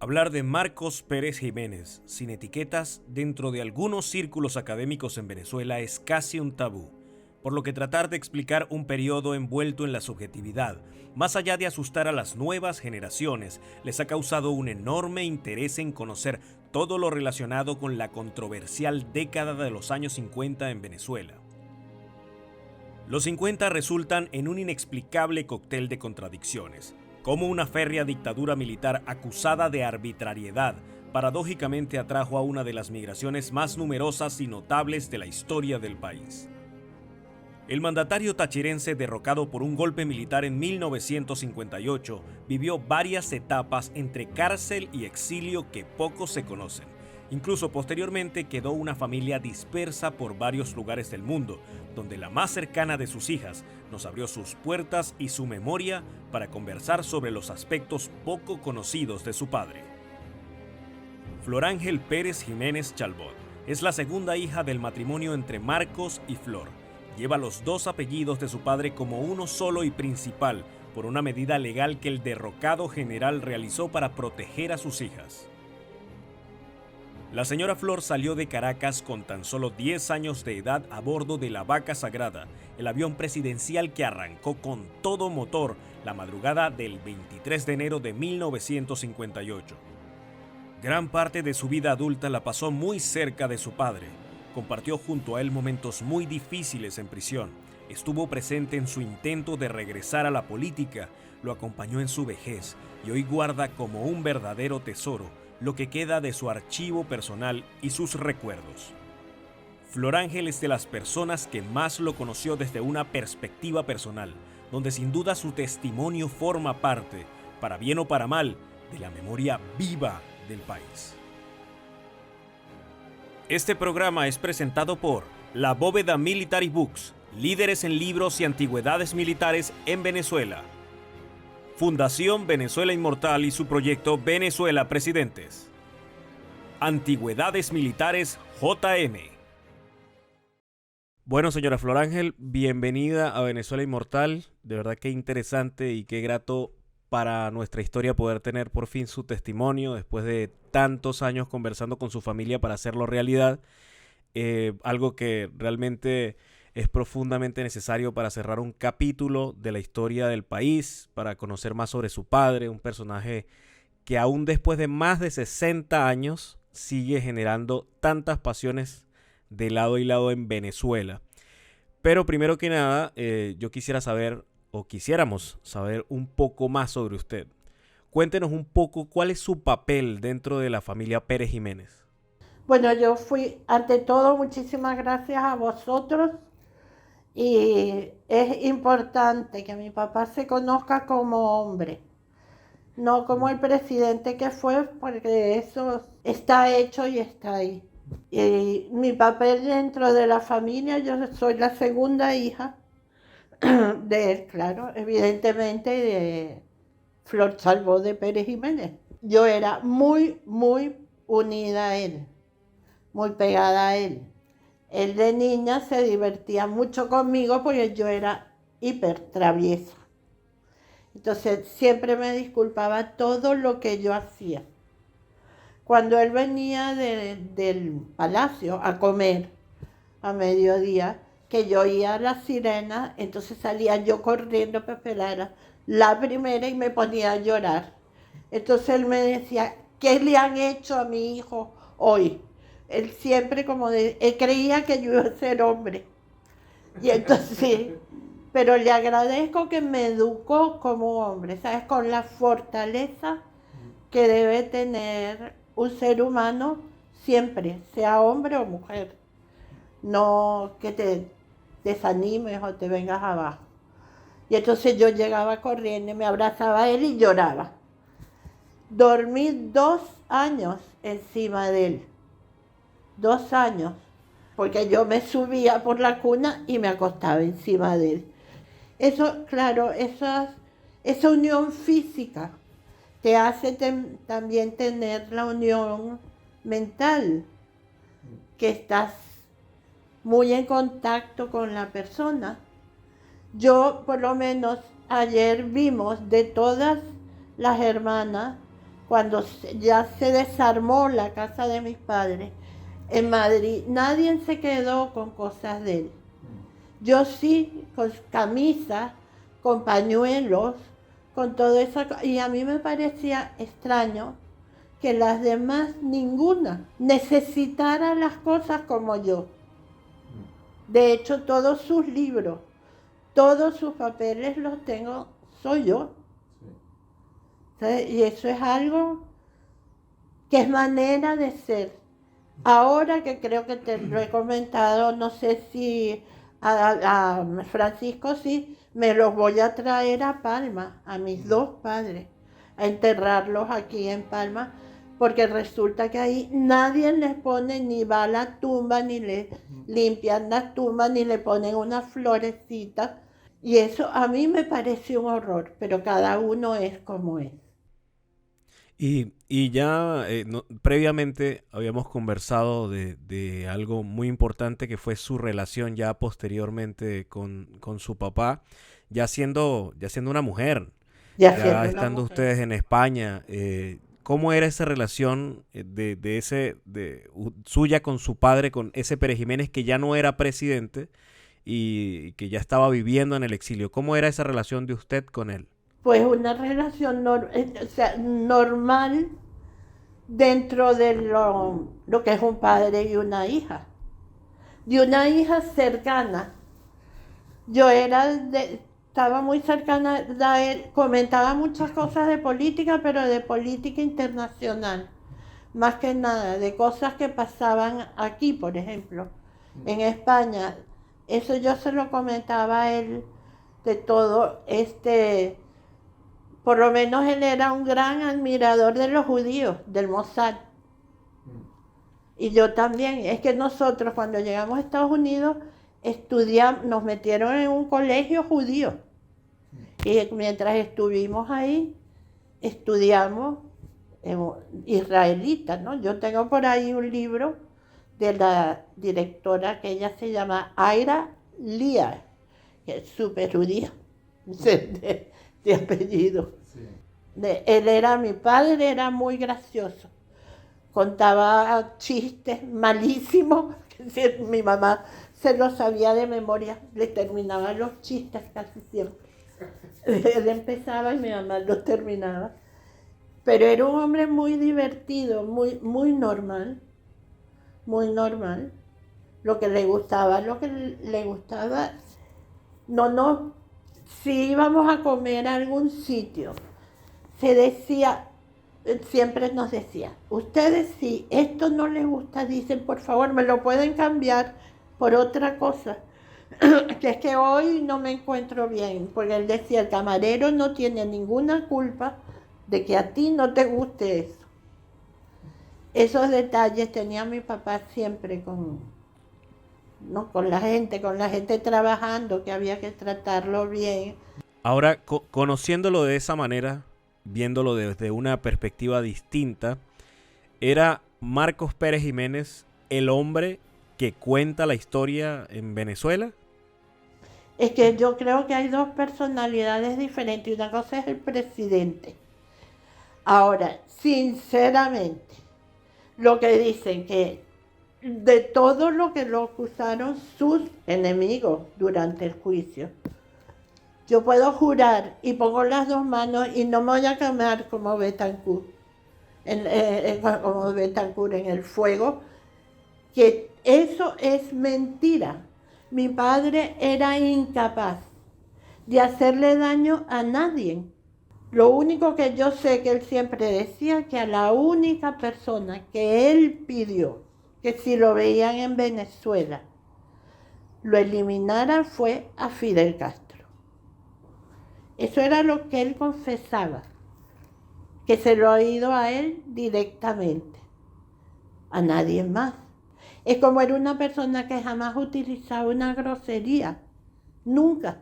Hablar de Marcos Pérez Jiménez sin etiquetas dentro de algunos círculos académicos en Venezuela es casi un tabú, por lo que tratar de explicar un periodo envuelto en la subjetividad, más allá de asustar a las nuevas generaciones, les ha causado un enorme interés en conocer todo lo relacionado con la controversial década de los años 50 en Venezuela. Los 50 resultan en un inexplicable cóctel de contradicciones, como una férrea dictadura militar acusada de arbitrariedad paradójicamente atrajo a una de las migraciones más numerosas y notables de la historia del país. El mandatario tachirense, derrocado por un golpe militar en 1958, vivió varias etapas entre cárcel y exilio que pocos se conocen. Incluso posteriormente quedó una familia dispersa por varios lugares del mundo, donde la más cercana de sus hijas nos abrió sus puertas y su memoria para conversar sobre los aspectos poco conocidos de su padre. Flor Ángel Pérez Jiménez Chalbot es la segunda hija del matrimonio entre Marcos y Flor. Lleva los dos apellidos de su padre como uno solo y principal, por una medida legal que el derrocado general realizó para proteger a sus hijas. La señora Flor salió de Caracas con tan solo 10 años de edad a bordo de la Vaca Sagrada, el avión presidencial que arrancó con todo motor la madrugada del 23 de enero de 1958. Gran parte de su vida adulta la pasó muy cerca de su padre. Compartió junto a él momentos muy difíciles en prisión. Estuvo presente en su intento de regresar a la política, lo acompañó en su vejez y hoy guarda como un verdadero tesoro lo que queda de su archivo personal y sus recuerdos. Flor Ángel es de las personas que más lo conoció desde una perspectiva personal, donde sin duda su testimonio forma parte, para bien o para mal, de la memoria viva del país. Este programa es presentado por La Bóveda Military Books, líderes en libros y antigüedades militares en Venezuela. Fundación Venezuela Inmortal y su proyecto Venezuela Presidentes. Antigüedades Militares JM. Bueno, señora Flor Ángel, bienvenida a Venezuela Inmortal. De verdad que interesante y qué grato para nuestra historia poder tener por fin su testimonio después de tantos años conversando con su familia para hacerlo realidad. Algo que realmente es profundamente necesario para cerrar un capítulo de la historia del país, para conocer más sobre su padre, un personaje que aún después de más de 60 años sigue generando tantas pasiones de lado y lado en Venezuela. Pero primero que nada, yo quisiera saber, o quisiéramos saber un poco más sobre usted. Cuéntenos un poco cuál es su papel dentro de la familia Pérez Jiménez. Bueno, yo fui, ante todo, muchísimas gracias a vosotros y es importante que mi papá se conozca como hombre, no como el presidente que fue, porque eso está hecho y está ahí. Y mi papel dentro de la familia, yo soy la segunda hija de él, claro, evidentemente de Flor Salvo de Pérez Jiménez. Yo era muy unida a él, muy pegada a él. Él de niña se divertía mucho conmigo porque yo era hiper traviesa. Entonces siempre me disculpaba todo lo que yo hacía. Cuando él venía del palacio a comer a mediodía, que yo oía a la sirena, entonces salía yo corriendo para esperar la primera y me ponía a llorar. Entonces él me decía, ¿qué le han hecho a mi hijo hoy? Él siempre él creía que yo iba a ser hombre. Y entonces, pero le agradezco que me educó como hombre, ¿sabes? Con la fortaleza que debe tener un ser humano siempre, sea hombre o mujer. No que te desanimes o te vengas abajo. Y entonces yo llegaba corriendo, me abrazaba a él y lloraba. Dormí 2 años encima de él. 2 años. Porque yo me subía por la cuna y me acostaba encima de él. Eso, claro, esa unión física te hace también tener la unión mental, que estás muy en contacto con la persona. Yo, por lo menos, ayer vimos de todas las hermanas, cuando ya se desarmó la casa de mis padres en Madrid, nadie se quedó con cosas de él. Yo sí, con camisas, con pañuelos, con todo eso, y a mí me parecía extraño que las demás, ninguna, necesitara las cosas como yo. De hecho, todos sus libros, todos sus papeles los tengo, soy yo. ¿Sabes? Y eso es algo que es manera de ser. Ahora que creo que te lo he comentado, no sé si a Francisco sí, me los voy a traer a Palma, a mis dos padres, a enterrarlos aquí en Palma, porque resulta que ahí nadie les pone, ni va a la tumba, ni le limpian la tumba, ni le ponen unas florecitas. Y eso a mí me parece un horror, pero cada uno es como es. Y ya previamente habíamos conversado de algo muy importante que fue su relación ya posteriormente con su papá, ya siendo una mujer, Ya ya siendo una estando mujer. ustedes en España. ¿Cómo era esa relación suya con su padre, con ese Pérez Jiménez que ya no era presidente y que ya estaba viviendo en el exilio? ¿Cómo era esa relación de usted con él? Pues una relación o sea, normal dentro de lo que es un padre y una hija. De una hija cercana. Yo estaba muy cercana a él, comentaba muchas cosas de política, pero de política internacional. Más que nada, de cosas que pasaban aquí, por ejemplo, en España. Eso yo se lo comentaba a él de todo. Por lo menos él era un gran admirador de los judíos, del Mossad. Y yo también. Es que nosotros cuando llegamos a Estados Unidos estudiamos, nos metieron en un colegio judío. Y mientras estuvimos ahí, estudiamos israelitas, ¿no? Yo tengo por ahí un libro de la directora que ella se llama Ira Lear, que es súper judía, de apellido. Sí. Mi padre era muy gracioso, contaba chistes malísimos, que mi mamá se los sabía de memoria, le terminaba los chistes casi siempre. Él empezaba y mi mamá los terminaba. Pero era un hombre muy divertido, muy normal, muy normal. Lo que le gustaba, no, si íbamos a comer a algún sitio, se decía, siempre nos decía, ustedes si esto no les gusta, dicen, por favor, me lo pueden cambiar por otra cosa, que es que hoy no me encuentro bien, porque él decía, el camarero no tiene ninguna culpa de que a ti no te guste eso. Esos detalles tenía mi papá siempre ¿no? con la gente trabajando, que había que tratarlo bien. Ahora, conociéndolo de esa manera, viéndolo desde una perspectiva distinta, ¿era Marcos Pérez Jiménez el hombre que cuenta la historia en Venezuela? Es que yo creo que hay dos personalidades diferentes. Una cosa es el presidente. Ahora, sinceramente, lo que dicen que de todo lo que lo acusaron sus enemigos durante el juicio, yo puedo jurar y pongo las dos manos y no me voy a quemar como Betancourt, como Betancourt en el fuego, que eso es mentira. Mi padre era incapaz de hacerle daño a nadie. Lo único que yo sé que él siempre decía, que a la única persona que él pidió que si lo veían en Venezuela lo eliminaran fue a Fidel Castro. Eso era lo que él confesaba, que se lo ha oído a él directamente, a nadie más. Es como era una persona que jamás utilizaba una grosería, nunca.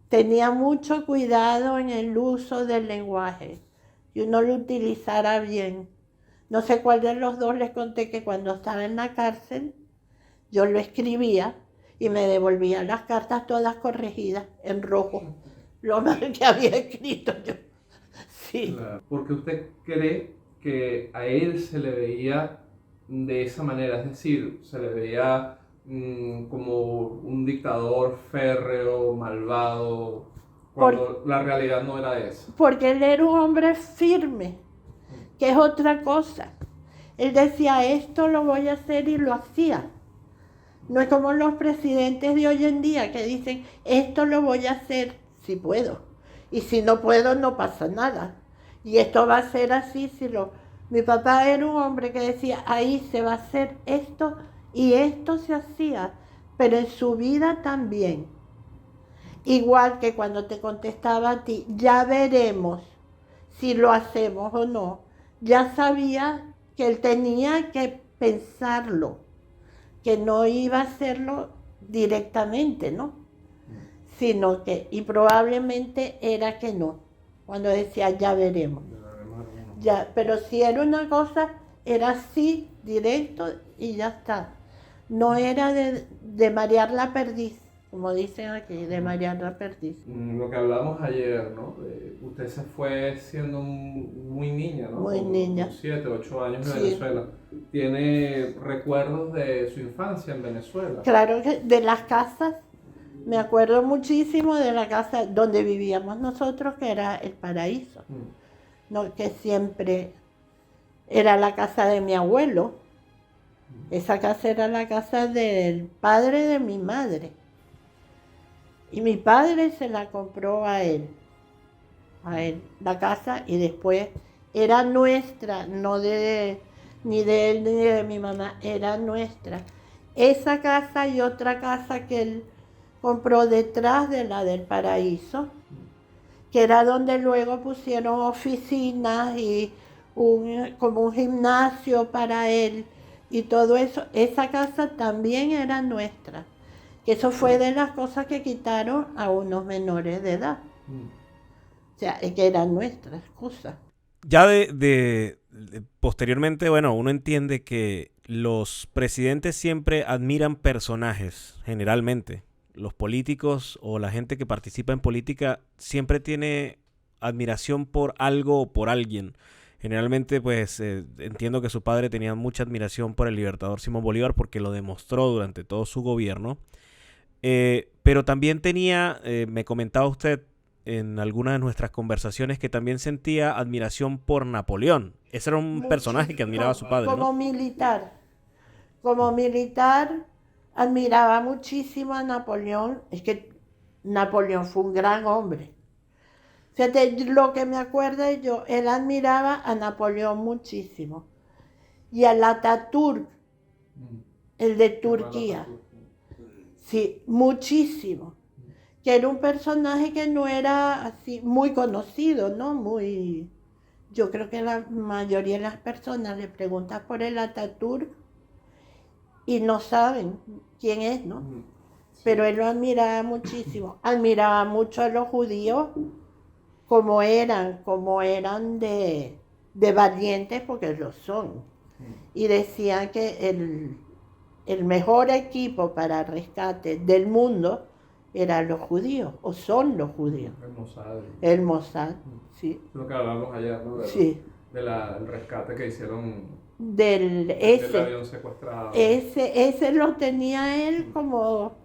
Tenía mucho cuidado en el uso del lenguaje y uno lo utilizara bien. No sé cuál de los dos les conté que cuando estaba en la cárcel yo lo escribía y me devolvía las cartas todas corregidas en rojo, lo mal que había escrito yo. Sí. Claro, porque usted cree que a él se le veía de esa manera, es decir, se le veía como un dictador férreo, malvado, cuando la realidad no era esa. Porque él era un hombre firme, que es otra cosa. Él decía, esto lo voy a hacer y lo hacía. No es como los presidentes de hoy en día que dicen, esto lo voy a hacer si puedo. Y si no puedo, no pasa nada. Y esto va a ser así si lo... Mi papá era un hombre que decía, ahí se va a hacer esto y esto se hacía, pero en su vida también. Igual que cuando te contestaba a ti, ya veremos si lo hacemos o no, ya sabía que él tenía que pensarlo, que no iba a hacerlo directamente, ¿no? Sino que, y probablemente era que no, cuando decía ya veremos. Ya, pero si era una cosa, era así, directo y ya está. No era de marear la perdiz, como dicen aquí, de marear la perdiz. Lo que hablamos ayer, ¿no? Usted se fue siendo muy niña, ¿no? Muy niña. 7, 8 años en Sí. Venezuela. ¿Tiene recuerdos de su infancia en Venezuela? Claro que de las casas, me acuerdo muchísimo de la casa donde vivíamos nosotros, que era el Paraíso, ¿no? Que siempre era la casa de mi abuelo. Esa casa era la casa del padre de mi madre. Y mi padre se la compró a él, la casa, y después era nuestra, no ni de él ni de mi mamá, era nuestra. Esa casa y otra casa que él compró detrás de la del Paraíso, que era donde luego pusieron oficinas y como un gimnasio para él y todo eso. Esa casa también era nuestra. Que eso fue de las cosas que quitaron a unos menores de edad. O sea, es que eran nuestras cosas. Ya posteriormente, bueno, uno entiende que los presidentes siempre admiran personajes, generalmente. Los políticos o la gente que participa en política siempre tiene admiración por algo o por alguien. Generalmente, pues, entiendo que su padre tenía mucha admiración por el libertador Simón Bolívar porque lo demostró durante todo su gobierno. Pero también tenía, me comentaba usted en alguna de nuestras conversaciones, que también sentía admiración por Napoleón. Ese era un personaje que admiraba a su padre, como ¿no? Como militar, admiraba muchísimo a Napoleón. Es que Napoleón fue un gran hombre. Fíjate, lo que me acuerdo yo, él admiraba a Napoleón muchísimo. Y al Atatürk, el de Turquía. Sí, muchísimo. Que era un personaje que no era así muy conocido, ¿no? Yo creo que la mayoría de las personas le preguntan por el Atatürk y no saben quién es, ¿no? Pero él lo admiraba muchísimo. Admiraba mucho a los judíos como eran de valientes, porque lo son. Y decían que el mejor equipo para rescate del mundo eran los judíos, o son los judíos. El Mossad, sí. Lo que hablamos ayer, ¿no? Sí. Del rescate que hicieron del avión secuestrado. Ese lo tenía él como,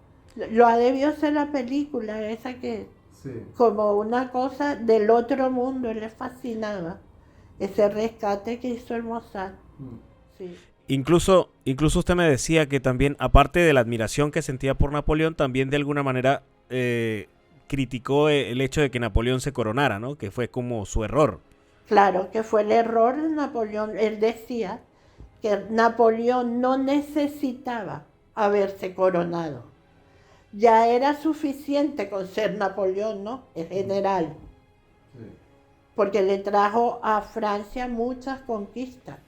lo ha debido ser la película, esa que, sí, como una cosa del otro mundo, él le fascinaba ese rescate que hizo el Mossad. Sí. Incluso usted me decía que también, aparte de la admiración que sentía por Napoleón, también de alguna manera criticó el hecho de que Napoleón se coronara, ¿no? Que fue como su error. Claro, que fue el error de Napoleón. Él decía que Napoleón no necesitaba haberse coronado. Ya era suficiente con ser Napoleón, ¿no? El general. Sí. Porque le trajo a Francia muchas conquistas.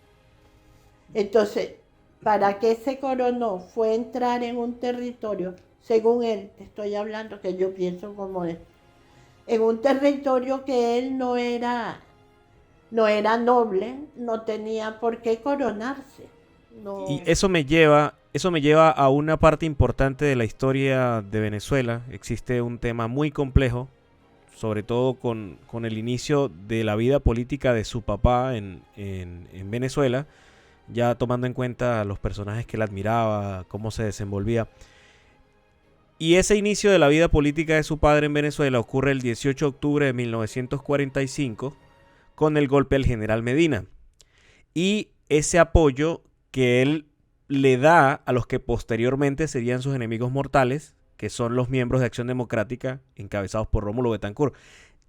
Entonces, ¿para qué se coronó? Fue entrar en un territorio, según él, te estoy hablando, que yo pienso como él, en un territorio que él no era noble, no tenía por qué coronarse. No. Y eso me lleva a una parte importante de la historia de Venezuela. Existe un tema muy complejo sobre todo con el inicio de la vida política de su papá en Venezuela, ya tomando en cuenta los personajes que él admiraba, cómo se desenvolvía. Y ese inicio de la vida política de su padre en Venezuela ocurre el 18 de octubre de 1945 con el golpe al general Medina. Y ese apoyo que él le da a los que posteriormente serían sus enemigos mortales, que son los miembros de Acción Democrática encabezados por Rómulo Betancourt.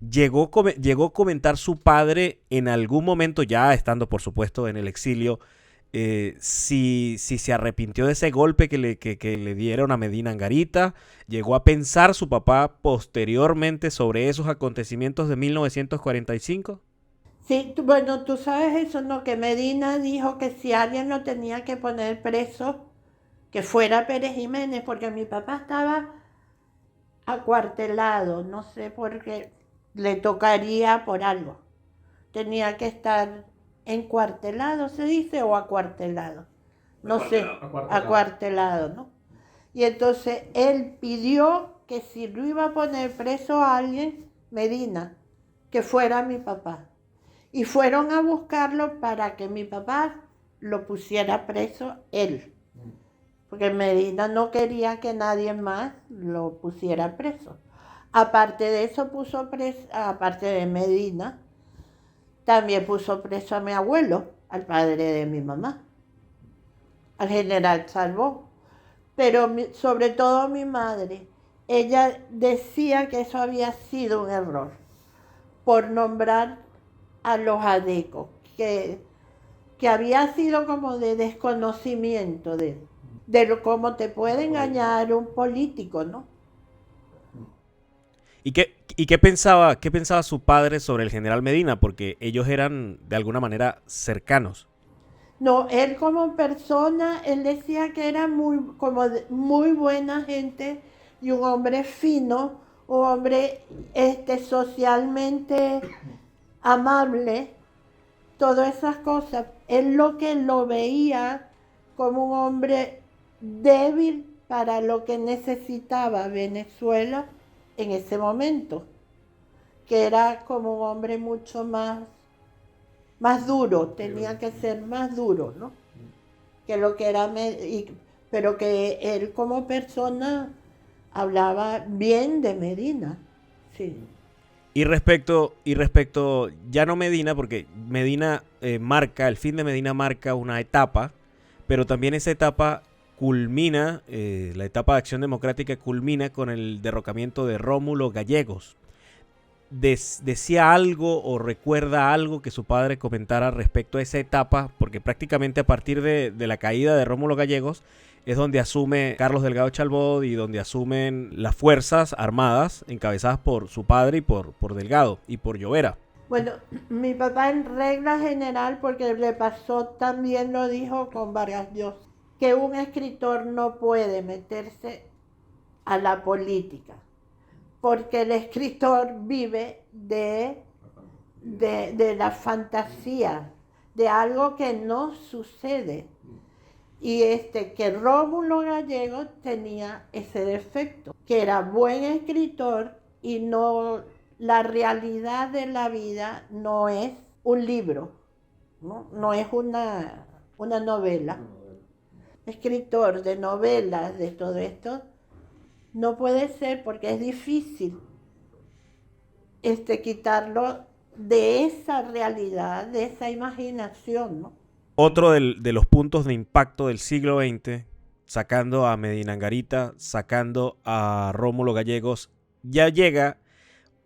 Llegó a comentar su padre en algún momento, ya estando por supuesto en el exilio, si se arrepintió de ese golpe que le dieron a Medina Angarita. Llegó a pensar su papá posteriormente sobre esos acontecimientos de 1945. Sí, bueno, tú sabes eso, ¿no? Que Medina dijo que si alguien lo tenía que poner preso, que fuera Pérez Jiménez, porque mi papá estaba acuartelado, no sé por qué, le tocaría por algo. Tenía que estar encuartelado, se dice, o acuartelado. No sé, acuartelado, ¿no? Y entonces él pidió que si lo iba a poner preso a alguien, Medina, que fuera mi papá. Y fueron a buscarlo para que mi papá lo pusiera preso él. Porque Medina no quería que nadie más lo pusiera preso. Aparte de eso puso preso, aparte de Medina, también puso preso a mi abuelo, al padre de mi mamá, al general Salvó. Pero sobre todo a mi madre, ella decía que eso había sido un error, por nombrar a los adecos, que había sido como de desconocimiento de cómo te puede engañar un político, ¿no? ¿Y qué pensaba su padre sobre el general Medina? Porque ellos eran de alguna manera cercanos. No, él como persona, él decía que era muy buena gente y un hombre fino, un hombre socialmente amable, todas esas cosas. Él lo veía como un hombre débil para lo que necesitaba Venezuela en ese momento, que era como un hombre mucho más duro, tenía que ser más duro, ¿no? Que lo que era, pero que él como persona hablaba bien de Medina, sí. Y respecto, ya no Medina, porque Medina el fin de Medina marca una etapa, pero también esa etapa culmina, la etapa de Acción Democrática culmina con el derrocamiento de Rómulo Gallegos. ¿Decía algo o recuerda algo que su padre comentara respecto a esa etapa? Porque prácticamente a partir de la caída de Rómulo Gallegos es donde asume Carlos Delgado Chalbaud y donde asumen las fuerzas armadas encabezadas por su padre y por Delgado y por Llovera. Bueno, mi papá en regla general, porque le pasó, también lo dijo con Vargas Llosa, que un escritor no puede meterse a la política, porque el escritor vive de la fantasía, de algo que no sucede. Y que Rómulo Gallegos tenía ese defecto, que era buen escritor y no, la realidad de la vida no es un libro, no es una novela. Escritor de novelas, de todo esto, no puede ser porque es difícil quitarlo de esa realidad, de esa imaginación, ¿no? Otro de los puntos de impacto del siglo XX, sacando a Medina Angarita, sacando a Rómulo Gallegos, ya llega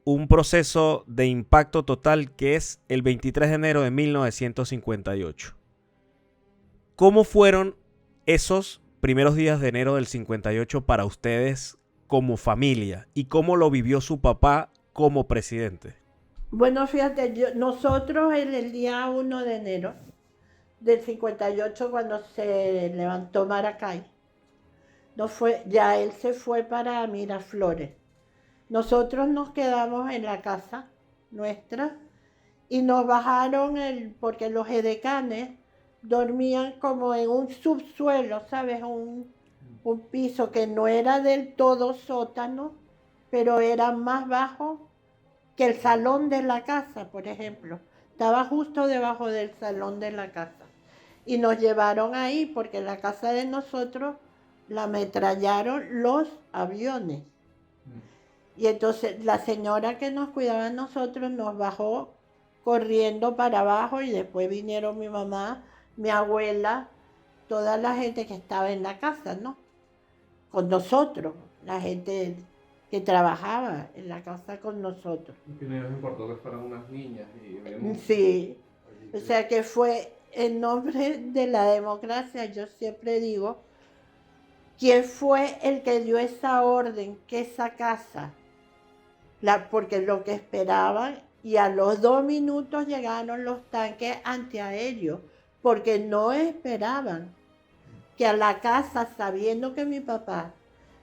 un proceso de impacto total que es el 23 de enero de 1958. ¿Cómo fueron esos primeros días de enero del 58 para ustedes como familia? ¿Y cómo lo vivió su papá como presidente? Bueno, fíjate, nosotros el día 1 de enero del 58, cuando se levantó Maracay, ya él se fue para Miraflores. Nosotros nos quedamos en la casa nuestra y nos bajaron porque los edecanes dormían como en un subsuelo, ¿sabes? Un piso que no era del todo sótano, pero era más bajo que el salón de la casa, por ejemplo, estaba justo debajo del salón de la casa. Y nos llevaron ahí porque la casa de nosotros la ametrallaron los aviones. Y entonces la señora que nos cuidaba a nosotros nos bajó corriendo para abajo y después vinieron mi mamá, mi abuela, toda la gente que estaba en la casa, ¿no? Con nosotros, la gente que trabajaba en la casa con nosotros. Que no les importó que fueran unas niñas y vemos. Sí, o sea que fue en nombre de la democracia, yo siempre digo, ¿quién fue el que dio esa orden, que esa casa? Porque lo que esperaban, y a los 2 minutos llegaron los tanques antiaéreos, porque no esperaban que a la casa, sabiendo que mi papá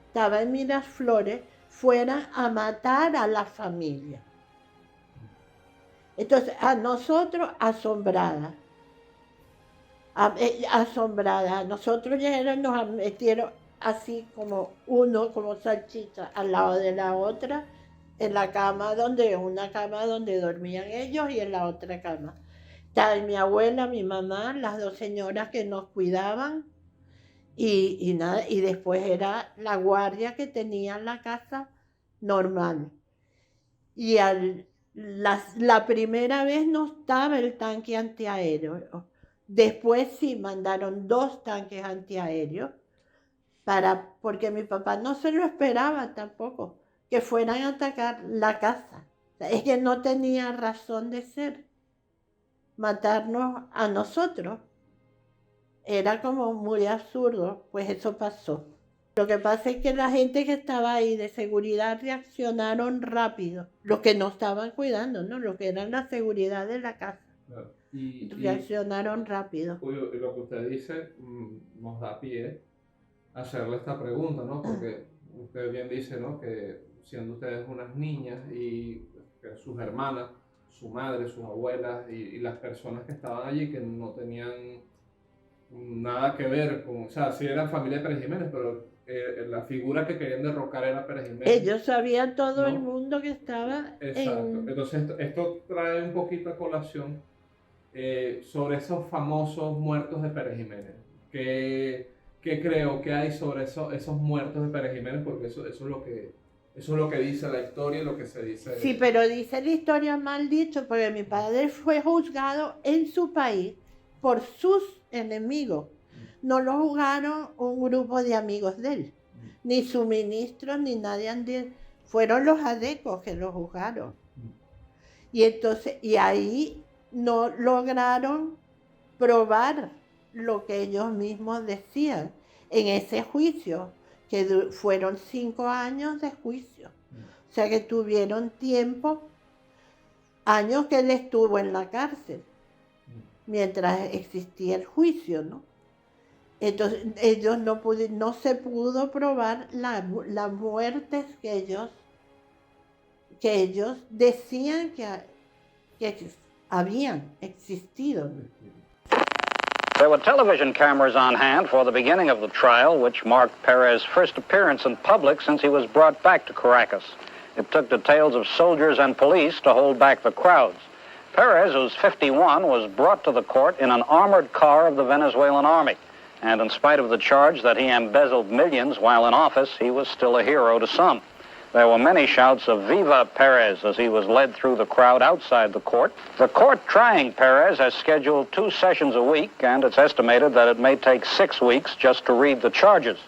estaba en Miraflores, fueran a matar a la familia. Entonces, a nosotros, asombrada, a nosotros llegaron, nos metieron así como uno, como salchicha, al lado de la otra, en la cama una cama donde dormían ellos y en la otra cama. Estaba mi abuela, mi mamá, las 2 señoras que nos cuidaban y nada, y después era la guardia que tenía en la casa normal. Y la primera vez no estaba el tanque antiaéreo. Después sí mandaron 2 tanques antiaéreos porque mi papá no se lo esperaba tampoco, que fueran a atacar la casa. O sea, es que no tenía razón de ser, matarnos a nosotros. Era como muy absurdo, pues eso pasó. Lo que pasa es que la gente que estaba ahí de seguridad reaccionaron rápido, los que no estaban cuidando, ¿no? Los que eran la seguridad de la casa. Claro. Reaccionaron rápido. Lo que usted dice nos da pie a hacerle esta pregunta, ¿no? Porque usted bien dice, ¿no? Que siendo ustedes unas niñas y que sus hermanas, su madre, sus abuelas y las personas que estaban allí que no tenían nada que ver con, o sea, sí eran familia de Pérez Jiménez, pero la figura que querían derrocar era Pérez Jiménez. Ellos sabían todo, ¿no? El mundo que estaba. Exacto. Entonces esto trae un poquito a colación sobre esos famosos muertos de Pérez Jiménez. ¿Qué creo que hay sobre esos muertos de Pérez Jiménez? Porque eso es lo que dice la historia y lo que se dice. Sí, pero dice la historia mal dicho, porque mi padre fue juzgado en su país por sus enemigos. No lo juzgaron un grupo de amigos de él, ni sus ministros, ni nadie. Fueron los adecos que lo juzgaron. Y entonces, y ahí no lograron probar lo que ellos mismos decían en ese juicio, que fueron 5 años de juicio. O sea que tuvieron años que él estuvo en la cárcel, mientras existía el juicio, ¿no? Entonces ellos no se pudo probar las muertes que ellos decían que habían existido. There were television cameras on hand for the beginning of the trial, which marked Perez's first appearance in public since he was brought back to Caracas. It took details of soldiers and police to hold back the crowds. Perez, who's 51, was brought to the court in an armored car of the Venezuelan army. And in spite of the charge that he embezzled millions while in office, he was still a hero to some. There were many shouts of "Viva Perez" as he was led through the crowd outside the court. The court trying Perez has scheduled 2 sessions a week, and it's estimated that it may take 6 weeks just to read the charges.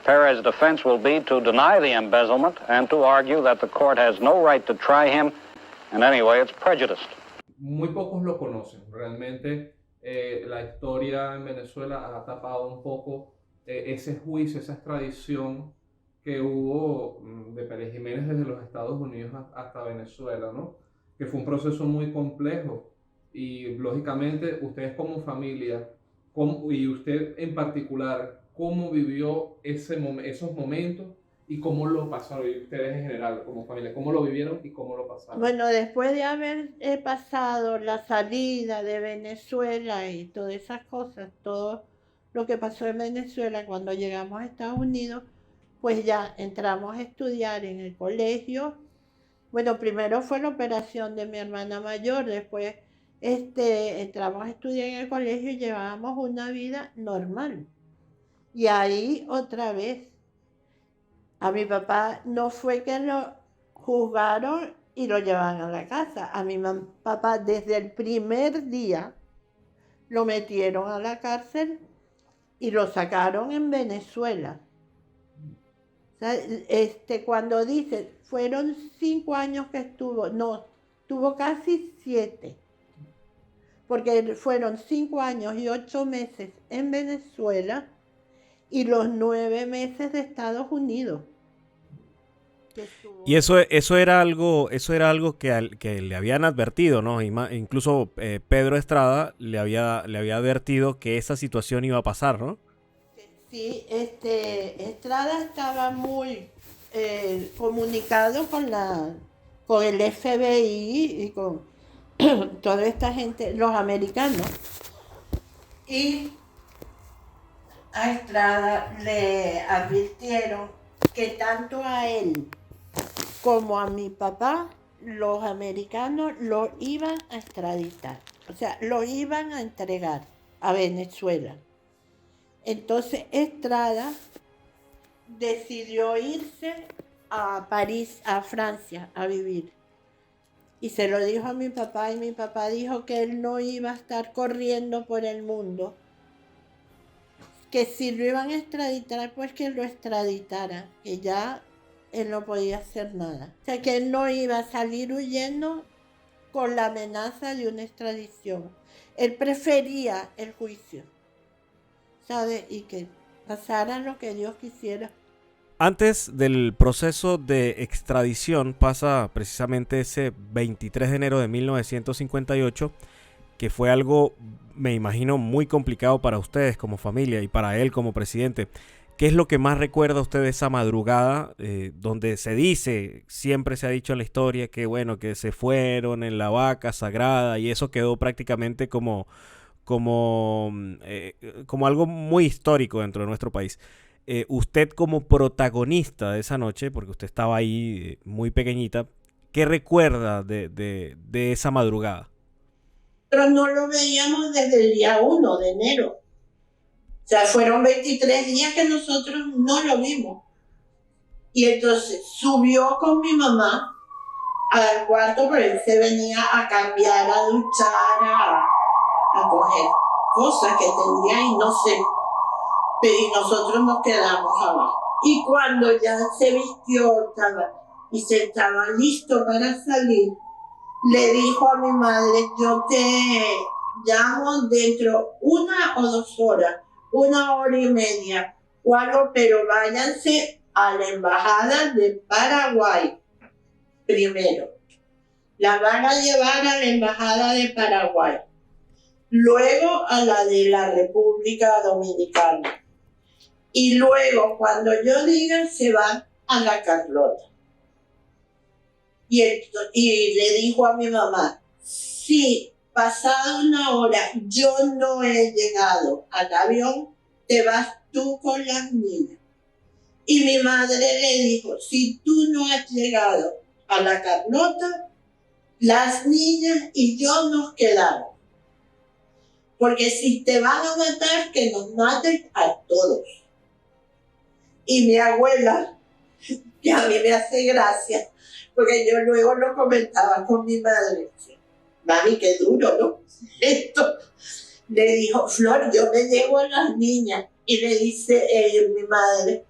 Perez's defense will be to deny the embezzlement and to argue that the court has no right to try him, and anyway, it's prejudiced. Muy pocos lo conocen. Realmente la historia en Venezuela ha tapado un poco ese juicio, esa extradición que hubo de Pérez Jiménez desde los Estados Unidos hasta Venezuela, ¿no? Que fue un proceso muy complejo y lógicamente ustedes como familia y usted en particular, ¿cómo vivió esos momentos y cómo lo pasaron? Y ustedes en general como familia, ¿cómo lo vivieron y cómo lo pasaron? Bueno, después de haber pasado la salida de Venezuela y todas esas cosas, todo lo que pasó en Venezuela cuando llegamos a Estados Unidos, pues ya entramos a estudiar en el colegio Bueno, primero fue la operación de mi hermana mayor, después entramos a estudiar en el colegio y llevábamos una vida normal. Y ahí otra vez, a mi papá no fue que lo juzgaron y lo llevaban a la casa. A mi papá desde el primer día lo metieron a la cárcel y lo sacaron en Venezuela. O sea, cuando dice, fueron 5 años que estuvo, no, tuvo casi 7, porque fueron 5 años y 8 meses en Venezuela y los 9 meses de Estados Unidos. Y eso era algo que le habían advertido, ¿no? Incluso Pedro Estrada le había advertido que esa situación iba a pasar, ¿no? Sí, Estrada estaba muy comunicado con el FBI y con toda esta gente, los americanos. Y a Estrada le advirtieron que tanto a él como a mi papá, los americanos lo iban a extraditar. O sea, lo iban a entregar a Venezuela. Entonces Estrada decidió irse a París, a Francia, a vivir. Y se lo dijo a mi papá y mi papá dijo que él no iba a estar corriendo por el mundo. Que si lo iban a extraditar, pues que lo extraditaran, que ya él no podía hacer nada. O sea, que él no iba a salir huyendo con la amenaza de una extradición. Él prefería el juicio, ¿sabe? Y que pasara lo que Dios quisiera. Antes del proceso de extradición pasa precisamente ese 23 de enero de 1958, que fue algo, me imagino, muy complicado para ustedes como familia y para él como presidente. ¿Qué es lo que más recuerda usted de esa madrugada donde se dice, siempre se ha dicho en la historia que bueno, que se fueron en la vaca sagrada y eso quedó prácticamente como algo muy histórico dentro de nuestro país? Usted como protagonista de esa noche, porque usted estaba ahí muy pequeñita, ¿qué recuerda de esa madrugada? Nosotros no lo veíamos desde el día 1 de enero. O sea, fueron 23 días que nosotros no lo vimos. Y entonces subió con mi mamá al cuarto, pero él se venía a cambiar, a duchar, a coger cosas que tenía y no sé. Y nosotros nos quedamos abajo. Y cuando ya se vistió y se estaba listo para salir, le dijo a mi madre, yo te llamo dentro 1 o 2 horas, 1 hora y media o algo, pero váyanse a la embajada de Paraguay primero. La van a llevar a la embajada de Paraguay, luego a la de la República Dominicana. Y luego, cuando yo diga, se van a la Carlota. Y le dijo a mi mamá, si pasada 1 hora yo no he llegado al avión, te vas tú con las niñas. Y mi madre le dijo, si tú no has llegado a la Carlota, las niñas y yo nos quedamos. Porque si te van a matar, que nos maten a todos. Y mi abuela, que a mí me hace gracia, porque yo luego lo comentaba con mi madre, mami, qué duro, ¿no? Esto. Le dijo, Flor, yo me llevo a las niñas. Y le dice mi madre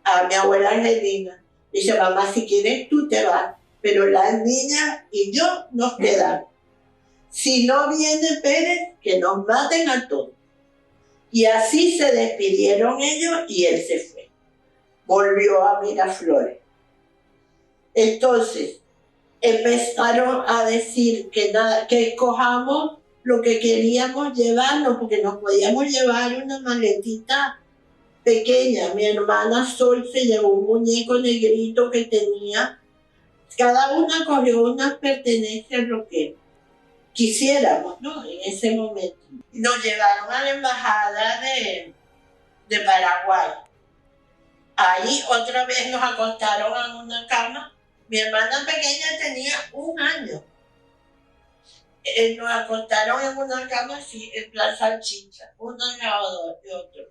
a mi abuela Angelina, dice, mamá, si quieres tú te vas, pero las niñas y yo nos quedamos. Si no viene Pérez, que nos maten a todos. Y así se despidieron ellos y él se fue. Volvió a Miraflores. Entonces, empezaron a decir que escojamos lo que queríamos llevarnos, porque nos podíamos llevar una maletita pequeña. Mi hermana Sol se llevó un muñeco negrito que tenía. Cada una cogió unas pertenencias, lo que quisiéramos, ¿no? En ese momento. Nos llevaron a la embajada de Paraguay. Ahí otra vez nos acostaron en una cama Mi hermana pequeña tenía 1 año. Nos acostaron en una cama así, en plan salchicha, uno al lado de otro.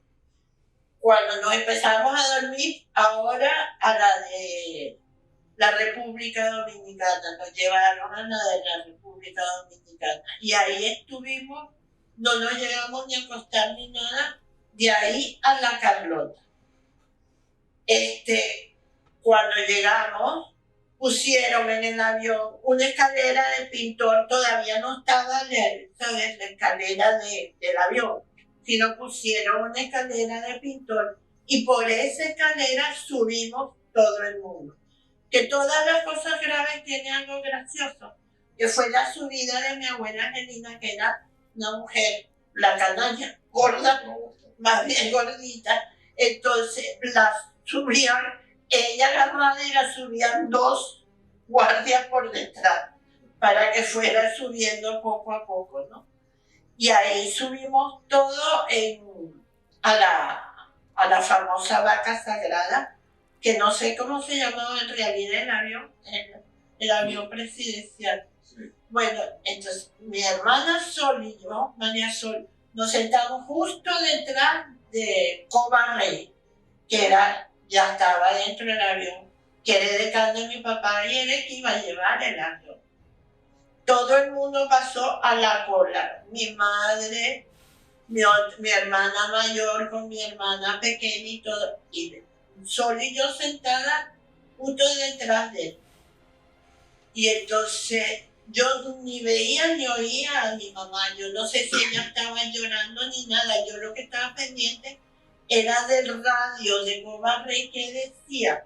Cuando nos empezamos a dormir, ahora a la de la República Dominicana, nos llevaron a la de la República Dominicana. Y ahí estuvimos, no nos llegamos ni a acostar ni nada, de ahí a la Carlota. Cuando llegamos, pusieron en el avión una escalera de pintor, todavía no estaba, ¿sabes?, la escalera del avión, sino pusieron una escalera de pintor y por esa escalera subimos todo el mundo. Que todas las cosas graves tienen algo gracioso, que fue la subida de mi abuela Angelina, que era una mujer, la canalla, gorda, más bien gordita, entonces la subían, ella agarrada y la subían 2 guardias por detrás, para que fuera subiendo poco a poco, ¿no? Y ahí subimos todo a la famosa vaca sagrada, que no sé cómo se llamaba en realidad el avión, el avión presidencial. Bueno, entonces mi hermana Sol y yo, María Sol, nos sentamos justo detrás de Coba Rey, que ya estaba dentro del avión, que era el decano de mi papá y él que iba a llevar el avión. Todo el mundo pasó a la cola, mi madre, mi hermana mayor con mi hermana pequeña y todo, y Sol y yo sentada justo detrás de él. Y entonces yo ni veía ni oía a mi mamá, yo no sé si ella estaba llorando ni nada, yo lo que estaba pendiente era del radio de Coba Rey que decía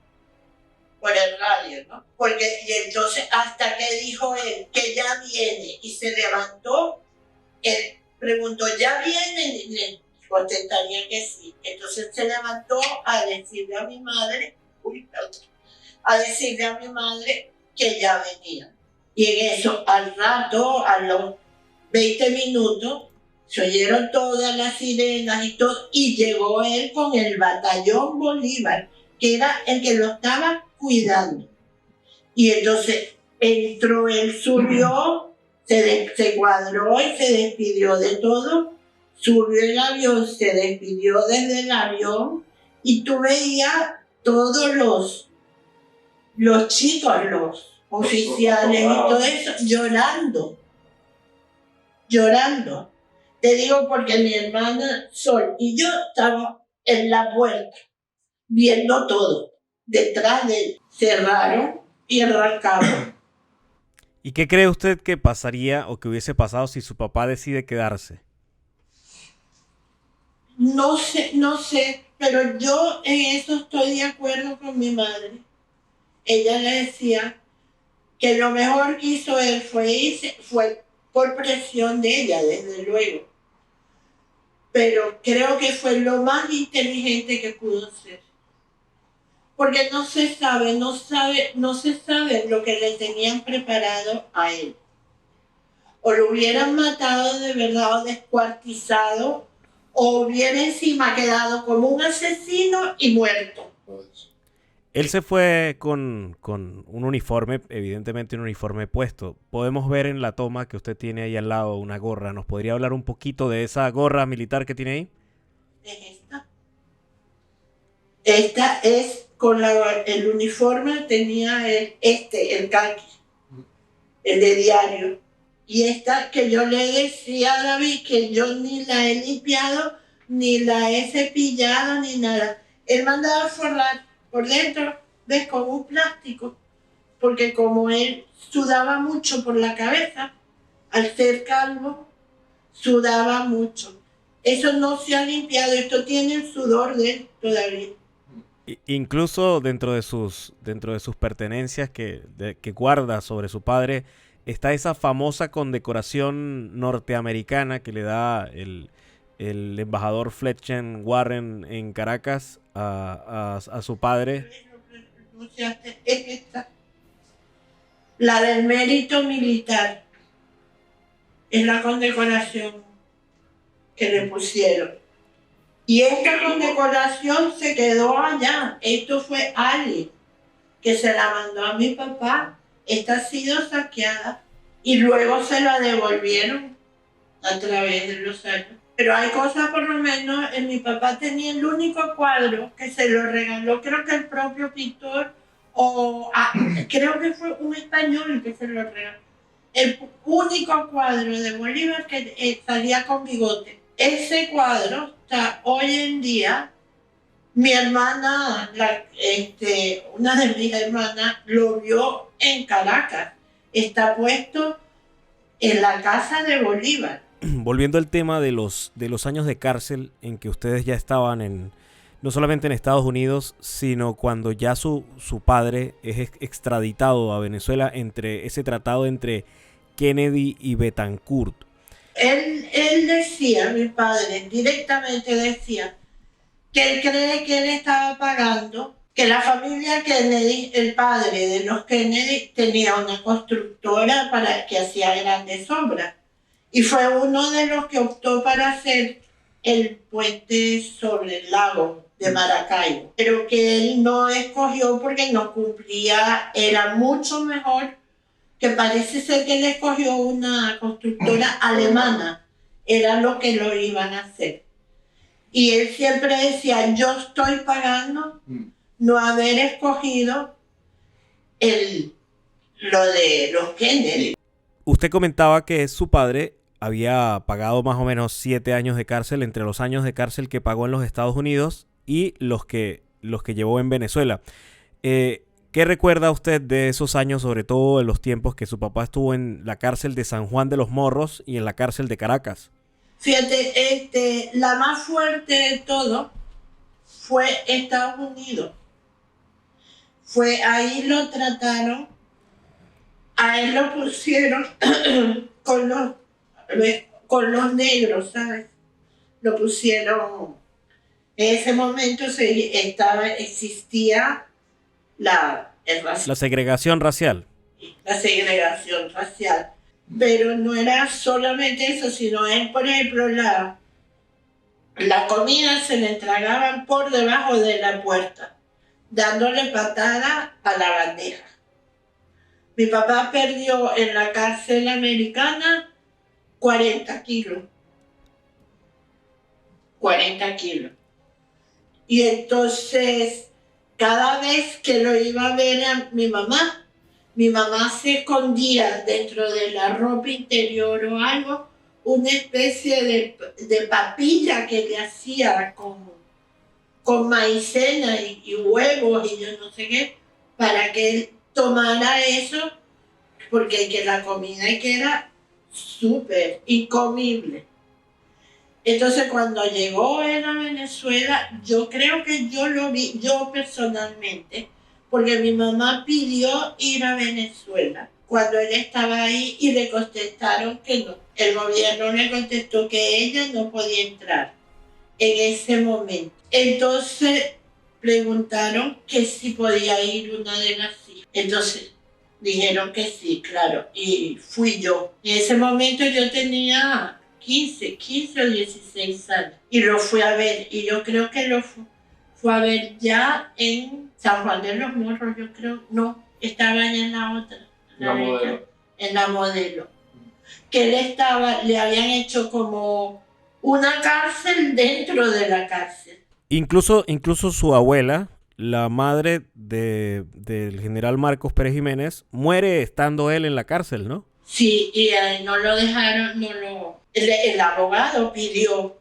por el radio, ¿no? Porque, y entonces hasta que dijo él que ya viene y se levantó, él preguntó, ¿ya viene? Y le contestaría que sí. Entonces se levantó a decirle a mi madre, que ya venía. Y en eso, al rato, a los 20 minutos, se oyeron todas las sirenas y todo, y llegó él con el batallón Bolívar, que era el que lo estaba cuidando. Y entonces entró, él subió, se cuadró y se despidió de todo, subió el avión, se despidió desde el avión, y tú veías todos los chicos, los oficiales y todo eso, llorando. Te digo porque mi hermana Sol y yo estábamos en la puerta, viendo todo. Detrás de él, cerraron y arrancaron. ¿Y qué cree usted que pasaría o que hubiese pasado si su papá decide quedarse? No sé, pero yo en eso estoy de acuerdo con mi madre. Ella le decía que lo mejor que hizo él fue irse, fue por presión de ella, desde luego. Pero creo que fue lo más inteligente que pudo ser. Porque no se sabe lo que le tenían preparado a él. O lo hubieran matado de verdad o descuartizado, o hubiera encima quedado como un asesino y muerto. Él se fue con un uniforme, evidentemente un uniforme puesto. Podemos ver en la toma que usted tiene ahí al lado una gorra. ¿Nos podría hablar un poquito de esa gorra militar que tiene ahí? Es esta. Esta es con el uniforme, tenía el caqui, el de diario. Y esta que yo le decía a David que yo ni la he limpiado, ni la he cepillado, ni nada. Él mandaba forrar por dentro, ¿ves? Con un plástico, porque como él sudaba mucho por la cabeza, al ser calvo, sudaba mucho. Eso no se ha limpiado, esto tiene el sudor de él todavía. Incluso dentro de sus pertenencias que guarda sobre su padre, está esa famosa condecoración norteamericana que le da el embajador Fletcher Warren en Caracas a su padre. Es esta, la del mérito militar, es la condecoración que le pusieron. Y esta condecoración se quedó allá. Esto fue Ali, que se la mandó a mi papá, esta ha sido saqueada y luego se la devolvieron a través de los años. Pero hay cosas, por lo menos, mi papá tenía el único cuadro que se lo regaló, creo que el propio pintor, creo que fue un español que se lo regaló. El único cuadro de Bolívar que salía con bigote. Ese cuadro está hoy en día. Mi hermana, una de mis hermanas, lo vio en Caracas. Está puesto en la casa de Bolívar. Volviendo al tema de los años de cárcel en que ustedes ya estaban no solamente en Estados Unidos, sino cuando ya su padre es extraditado a Venezuela entre ese tratado entre Kennedy y Betancourt. Él decía, mi padre directamente decía, que él cree que él estaba pagando, que la familia Kennedy, el padre de los Kennedy, tenía una constructora que hacía grandes obras. Y fue uno de los que optó para hacer el puente sobre el lago de Maracaibo. Pero que él no escogió porque no cumplía, era mucho mejor, que parece ser que él escogió una constructora alemana. Era lo que lo iban a hacer. Y él siempre decía, yo estoy pagando no haber escogido lo de los Kennedy. Usted comentaba que su padre había pagado más o menos 7 años de cárcel entre los años de cárcel que pagó en los Estados Unidos y los que llevó en Venezuela. ¿Qué recuerda usted de esos años, sobre todo en los tiempos que su papá estuvo en la cárcel de San Juan de los Morros y en la cárcel de Caracas? Fíjate, la más fuerte de todo fue Estados Unidos. Ahí lo trataron, a él lo pusieron con los negros, ¿sabes? Lo pusieron, en ese momento existía la segregación racial. La segregación racial. Pero no era solamente eso, sino él, por ejemplo, la comida se le entregaban por debajo de la puerta, dándole patada a la bandeja. Mi papá perdió en la cárcel americana 40 kilos. 40 kilos. Y entonces, cada vez que lo iba a ver a mi mamá se escondía dentro de la ropa interior o algo, una especie de papilla que le hacía con maicena y huevos y yo no sé qué, para que él tomara eso, porque que la comida que era súper incomible. Entonces cuando llegó él a Venezuela, yo creo que yo lo vi, yo personalmente, porque mi mamá pidió ir a Venezuela cuando él estaba ahí y le contestaron que no. El gobierno le contestó que ella no podía entrar en ese momento. Entonces preguntaron que si podía ir una de las hijas. Entonces dijeron que sí, claro, y fui yo. En ese momento yo tenía 15 o 16 años y lo fui a ver, y yo creo que lo fue a ver ya en San Juan de los Morros, yo creo, no, estaba en la otra, en la Modelo, que le habían hecho como una cárcel dentro de la cárcel. Incluso su abuela, la madre del general Marcos Pérez Jiménez, muere estando él en la cárcel, ¿no? Sí, y no lo dejaron, el abogado pidió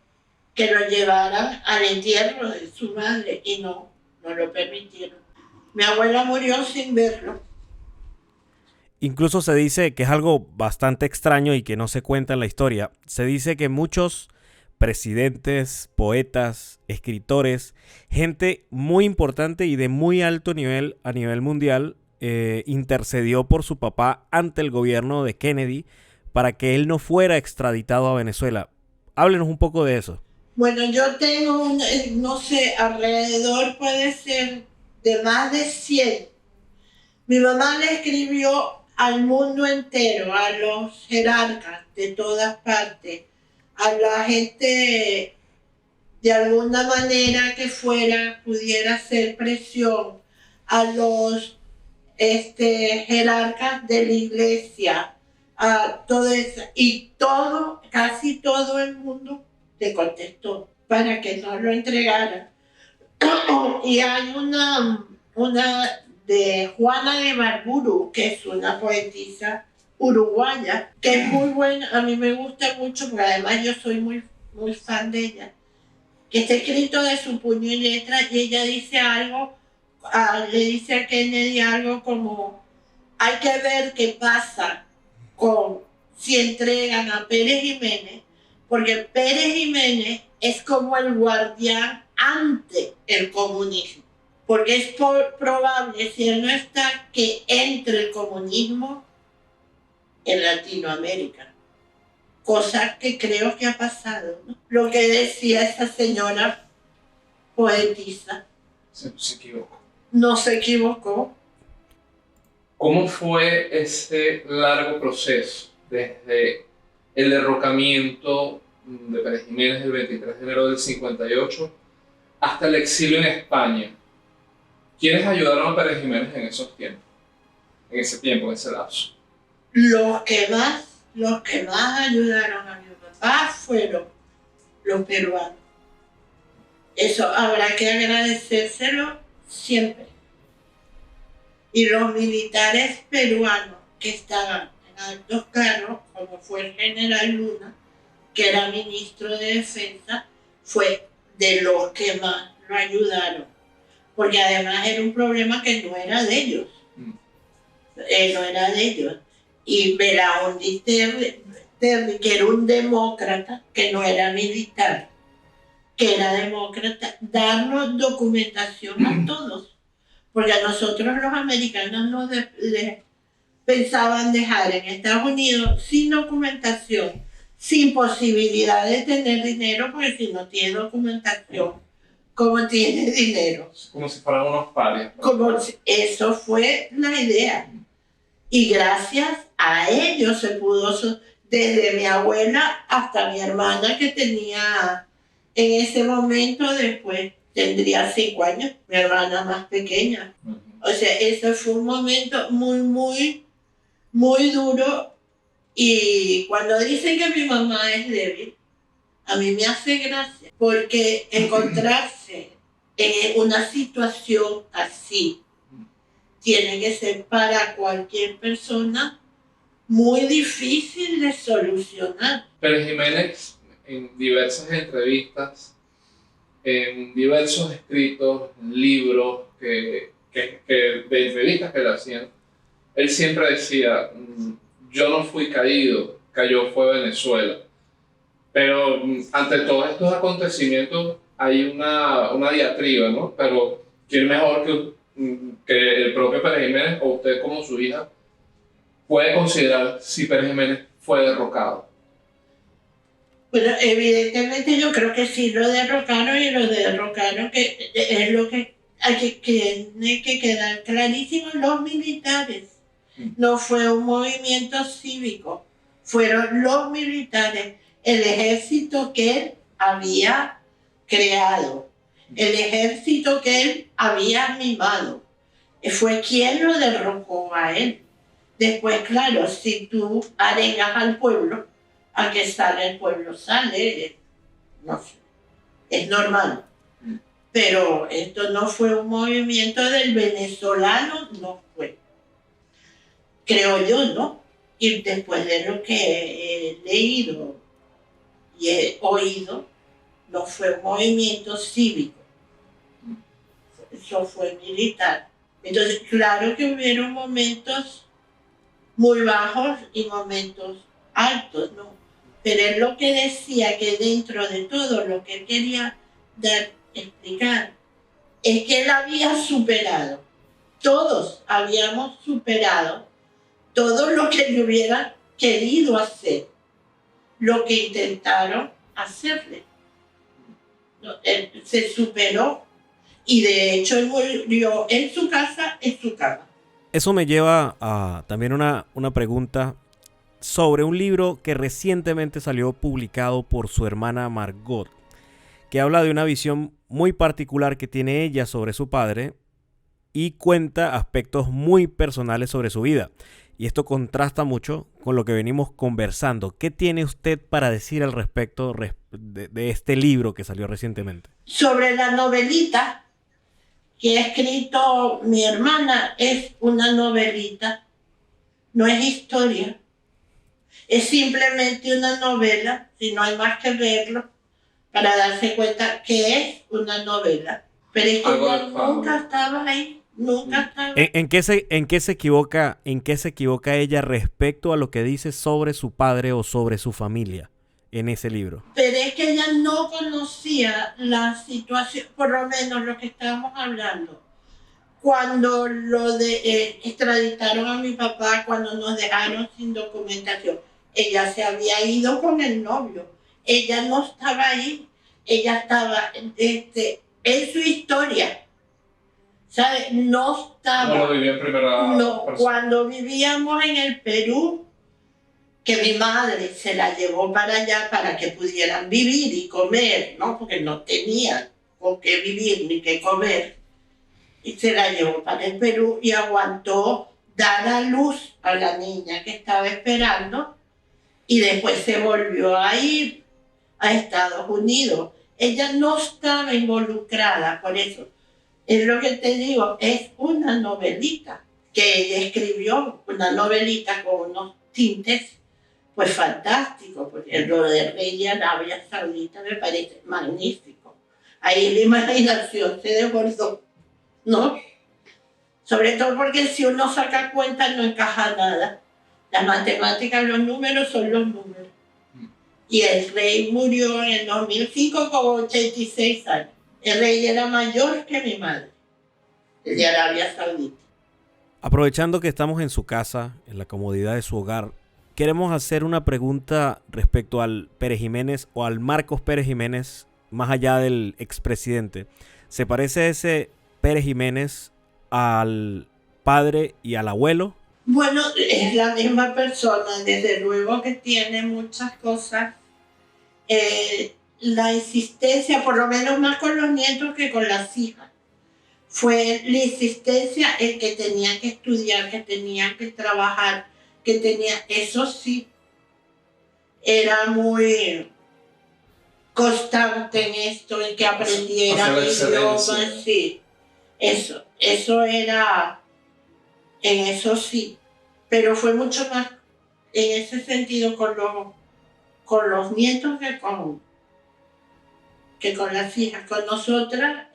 que lo llevaran al entierro de su madre y no lo permitieron. Mi abuela murió sin verlo. Incluso se dice que es algo bastante extraño y que no se cuenta en la historia. Se dice que muchos presidentes, poetas, escritores, gente muy importante y de muy alto nivel a nivel mundial, intercedió por su papá ante el gobierno de Kennedy para que él no fuera extraditado a Venezuela. Háblenos un poco de eso. Bueno, yo tengo, no sé, alrededor puede ser de más de 100. Mi mamá le escribió al mundo entero, a los jerarcas de todas partes, a la gente de alguna manera que pudiera hacer presión, a los jerarcas de la iglesia, todo eso, y casi todo el mundo le contestó para que no lo entregaran. Y hay una de Juana de Barburu, que es una poetisa uruguaya, que es muy buena, a mí me gusta mucho, porque además yo soy muy, muy fan de ella, que está escrito de su puño y letra, y ella dice algo, le dice a Kennedy algo como, hay que ver qué pasa si entregan a Pérez Jiménez, porque Pérez Jiménez es como el guardián ante el comunismo, porque es probable, si él no está, que entre el comunismo en Latinoamérica, cosa que creo que ha pasado, ¿no? Lo que decía esa señora poetisa. Se equivocó. No se equivocó. ¿Cómo fue ese largo proceso desde el derrocamiento de Pérez Jiménez el 23 de enero del 58 hasta el exilio en España? ¿Quiénes ayudaron a Pérez Jiménez en esos tiempos? En ese tiempo, en ese lapso. Los que más ayudaron a mi papá fueron los peruanos. Eso habrá que agradecérselo siempre. Y los militares peruanos que estaban en altos cargos, como fue el general Luna, que era ministro de Defensa, fue de los que más lo ayudaron. Porque además era un problema que no era de ellos. No era de ellos. Y Belaúnde Terry, que era un demócrata, que no era militar, que era demócrata, darnos documentación a todos. Porque a nosotros los americanos nos pensaban dejar en Estados Unidos sin documentación, sin posibilidad de tener dinero, porque si no tiene documentación, ¿cómo tiene dinero? Como si fueran unos parias. Eso fue la idea. Y gracias a ellos se pudo, desde mi abuela hasta mi hermana, que tenía en ese momento, después tendría 5 años, mi hermana más pequeña. O sea, ese fue un momento muy, muy, muy duro. Y cuando dicen que mi mamá es débil, a mí me hace gracia, porque encontrarse en una situación así tiene que ser para cualquier persona muy difícil de solucionar. Pérez Jiménez, en diversas entrevistas, en diversos escritos, libros de entrevistas que le hacían, él siempre decía, yo no fui caído, cayó fue Venezuela. Pero ante todos estos acontecimientos hay una diatriba, ¿no? Pero ¿quién mejor que el propio Pérez Jiménez, o usted como su hija, puede considerar si Pérez Jiménez fue derrocado? Bueno, evidentemente yo creo que sí lo derrocaron, y lo derrocaron, que es lo que tiene que quedar clarísimo. Los militares, no fue un movimiento cívico, fueron los militares, el ejército que él había creado, el ejército que él había mimado, fue quien lo derrocó a él. Después, claro, si tú arengas al pueblo, a que sale el pueblo sale, no sé, es normal. Pero esto no fue un movimiento del venezolano, no fue. Creo yo, ¿no? Y después de lo que he leído y he oído, no fue un movimiento cívico. Eso fue militar. Entonces, claro que hubieron momentos muy bajos y momentos altos, ¿no? Pero es lo que decía, que dentro de todo lo que él quería explicar, es que él había superado, todos habíamos superado todo lo que le hubiera querido hacer, lo que intentaron hacerle. ¿No? Él se superó, y de hecho él murió en su casa, en su cama. Eso me lleva a también una pregunta sobre un libro que recientemente salió publicado por su hermana Margot, que habla de una visión muy particular que tiene ella sobre su padre, y cuenta aspectos muy personales sobre su vida. Y esto contrasta mucho con lo que venimos conversando. ¿Qué tiene usted para decir al respecto de este libro que salió recientemente? Sobre la novelita que ha escrito mi hermana, es una novelita, no es historia. Es simplemente una novela, si no hay más que verlo, para darse cuenta que es una novela. Pero es que ella nunca estaba ahí, nunca estaba ahí. ¿En qué se equivoca ella respecto a lo que dice sobre su padre o sobre su familia en ese libro? Pero es que ella no conocía la situación, por lo menos lo que estábamos hablando. Cuando extraditaron a mi papá, cuando nos dejaron sin documentación, ella se había ido con el novio. Ella no estaba ahí. Ella estaba en su historia. ¿Sabes? No estaba. No lo viví en primera No, persona. cuando vivíamos en el Perú, que mi madre se la llevó para allá para que pudieran vivir y comer, ¿no? Porque no tenían con qué vivir ni qué comer. Y se la llevó para el Perú y aguantó dar a luz a la niña que estaba esperando y después se volvió a ir a Estados Unidos. Ella no estaba involucrada, por eso es lo que te digo, es una novelita que ella escribió, una novelita con unos tintes pues fantásticos, porque lo de Rey de Arabia Saudita me parece magnífico. Ahí la imaginación se desbordó, ¿no? Sobre todo porque si uno saca cuentas no encaja nada. Las matemáticas, los números son los números. Y el rey murió en el 2005 con 86 años. El rey era mayor que mi madre, el de Arabia Saudita. Aprovechando que estamos en su casa, en la comodidad de su hogar, queremos hacer una pregunta respecto al Pérez Jiménez o al Marcos Pérez Jiménez, más allá del expresidente. ¿Se parece ese Pérez Jiménez al padre y al abuelo? Bueno, es la misma persona, desde luego que tiene muchas cosas. La insistencia, por lo menos más con los nietos que con las hijas, fue la insistencia el que tenía que estudiar, que tenía que trabajar, que tenía, eso sí, era muy constante en esto, en que aprendiera el idioma, sí, eso era, en eso sí, pero fue mucho más en ese sentido con los nietos que con las hijas. Con nosotras,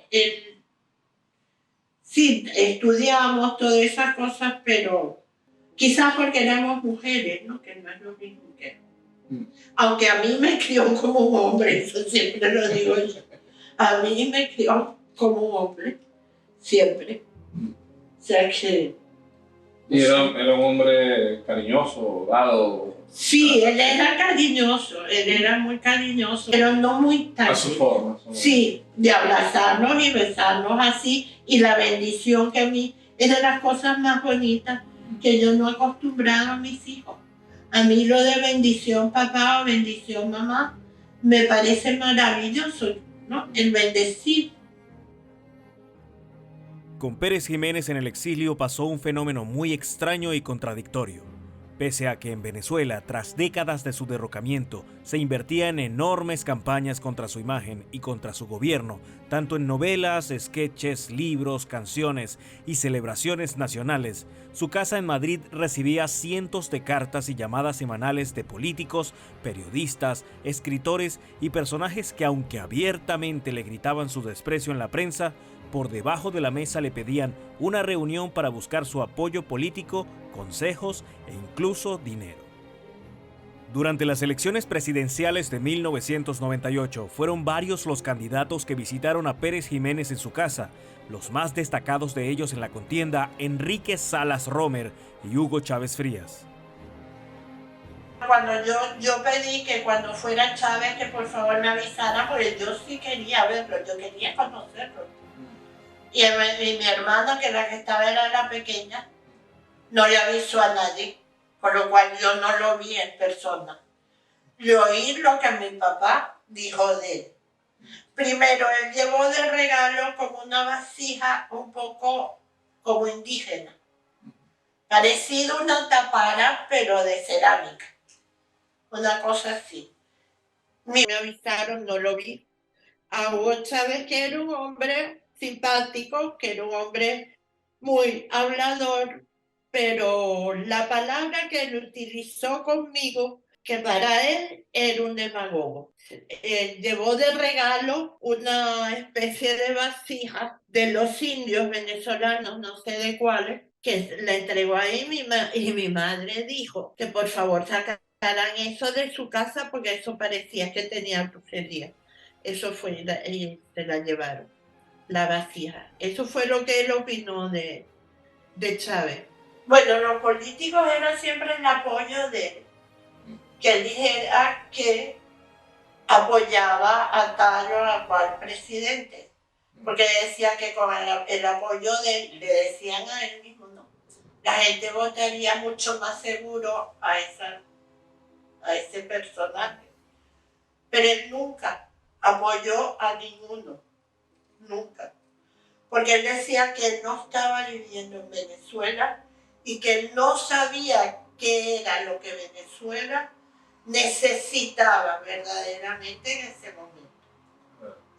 sí, estudiamos todas esas cosas, pero quizás porque éramos mujeres, ¿no? Que no es lo mismo que... Aunque a mí me crió como un hombre, eso siempre lo digo yo. A mí me crió como un hombre, siempre. O sea que... Y era un hombre cariñoso, dado. Sí, él era cariñoso, él era muy cariñoso, pero no muy tarde. A su forma. Sí, de abrazarnos y besarnos así, y la bendición que a mí es de las cosas más bonitas que yo no he acostumbrado a mis hijos. A mí lo de bendición papá o bendición mamá me parece maravilloso, ¿no? El bendecir. Con Pérez Jiménez en el exilio pasó un fenómeno muy extraño y contradictorio. Pese a que en Venezuela, tras décadas de su derrocamiento, se invertían enormes campañas contra su imagen y contra su gobierno, tanto en novelas, sketches, libros, canciones y celebraciones nacionales, su casa en Madrid recibía cientos de cartas y llamadas semanales de políticos, periodistas, escritores y personajes que, aunque abiertamente le gritaban su desprecio en la prensa, por debajo de la mesa le pedían una reunión para buscar su apoyo político, consejos e incluso dinero. Durante las elecciones presidenciales de 1998, fueron varios los candidatos que visitaron a Pérez Jiménez en su casa, los más destacados de ellos en la contienda, Enrique Salas Romer y Hugo Chávez Frías. Cuando yo pedí que cuando fuera Chávez que por favor me avisara, porque yo sí quería verlo, yo quería conocerlo. Y mi hermana, que la que estaba era la pequeña, no le avisó a nadie, por lo cual yo no lo vi en persona. Yo oí lo que mi papá dijo de él. Primero, él llevó de regalo como una vasija un poco como indígena. Parecido a una tapara, pero de cerámica. Una cosa así. Me avisaron, no lo vi. A Hugo Chávez, que era un hombre simpático, que era un hombre muy hablador, pero la palabra que él utilizó conmigo, que para él era un demagogo. Llevó de regalo una especie de vasija de los indios venezolanos, no sé de cuáles, que la entregó ahí y mi madre dijo que por favor sacaran eso de su casa porque eso parecía que tenía brujería. Eso fue, y se la llevaron, la vasija. Eso fue lo que él opinó de Chávez. Bueno, los políticos eran siempre el apoyo de él, que él dijera que apoyaba a tal o a cual presidente, porque decía que con el apoyo de él, le decían a él mismo, ¿no? La gente votaría mucho más seguro a ese personaje. Pero él nunca apoyó a ninguno, nunca. Porque él decía que él no estaba viviendo en Venezuela y que él no sabía qué era lo que Venezuela necesitaba verdaderamente en ese momento.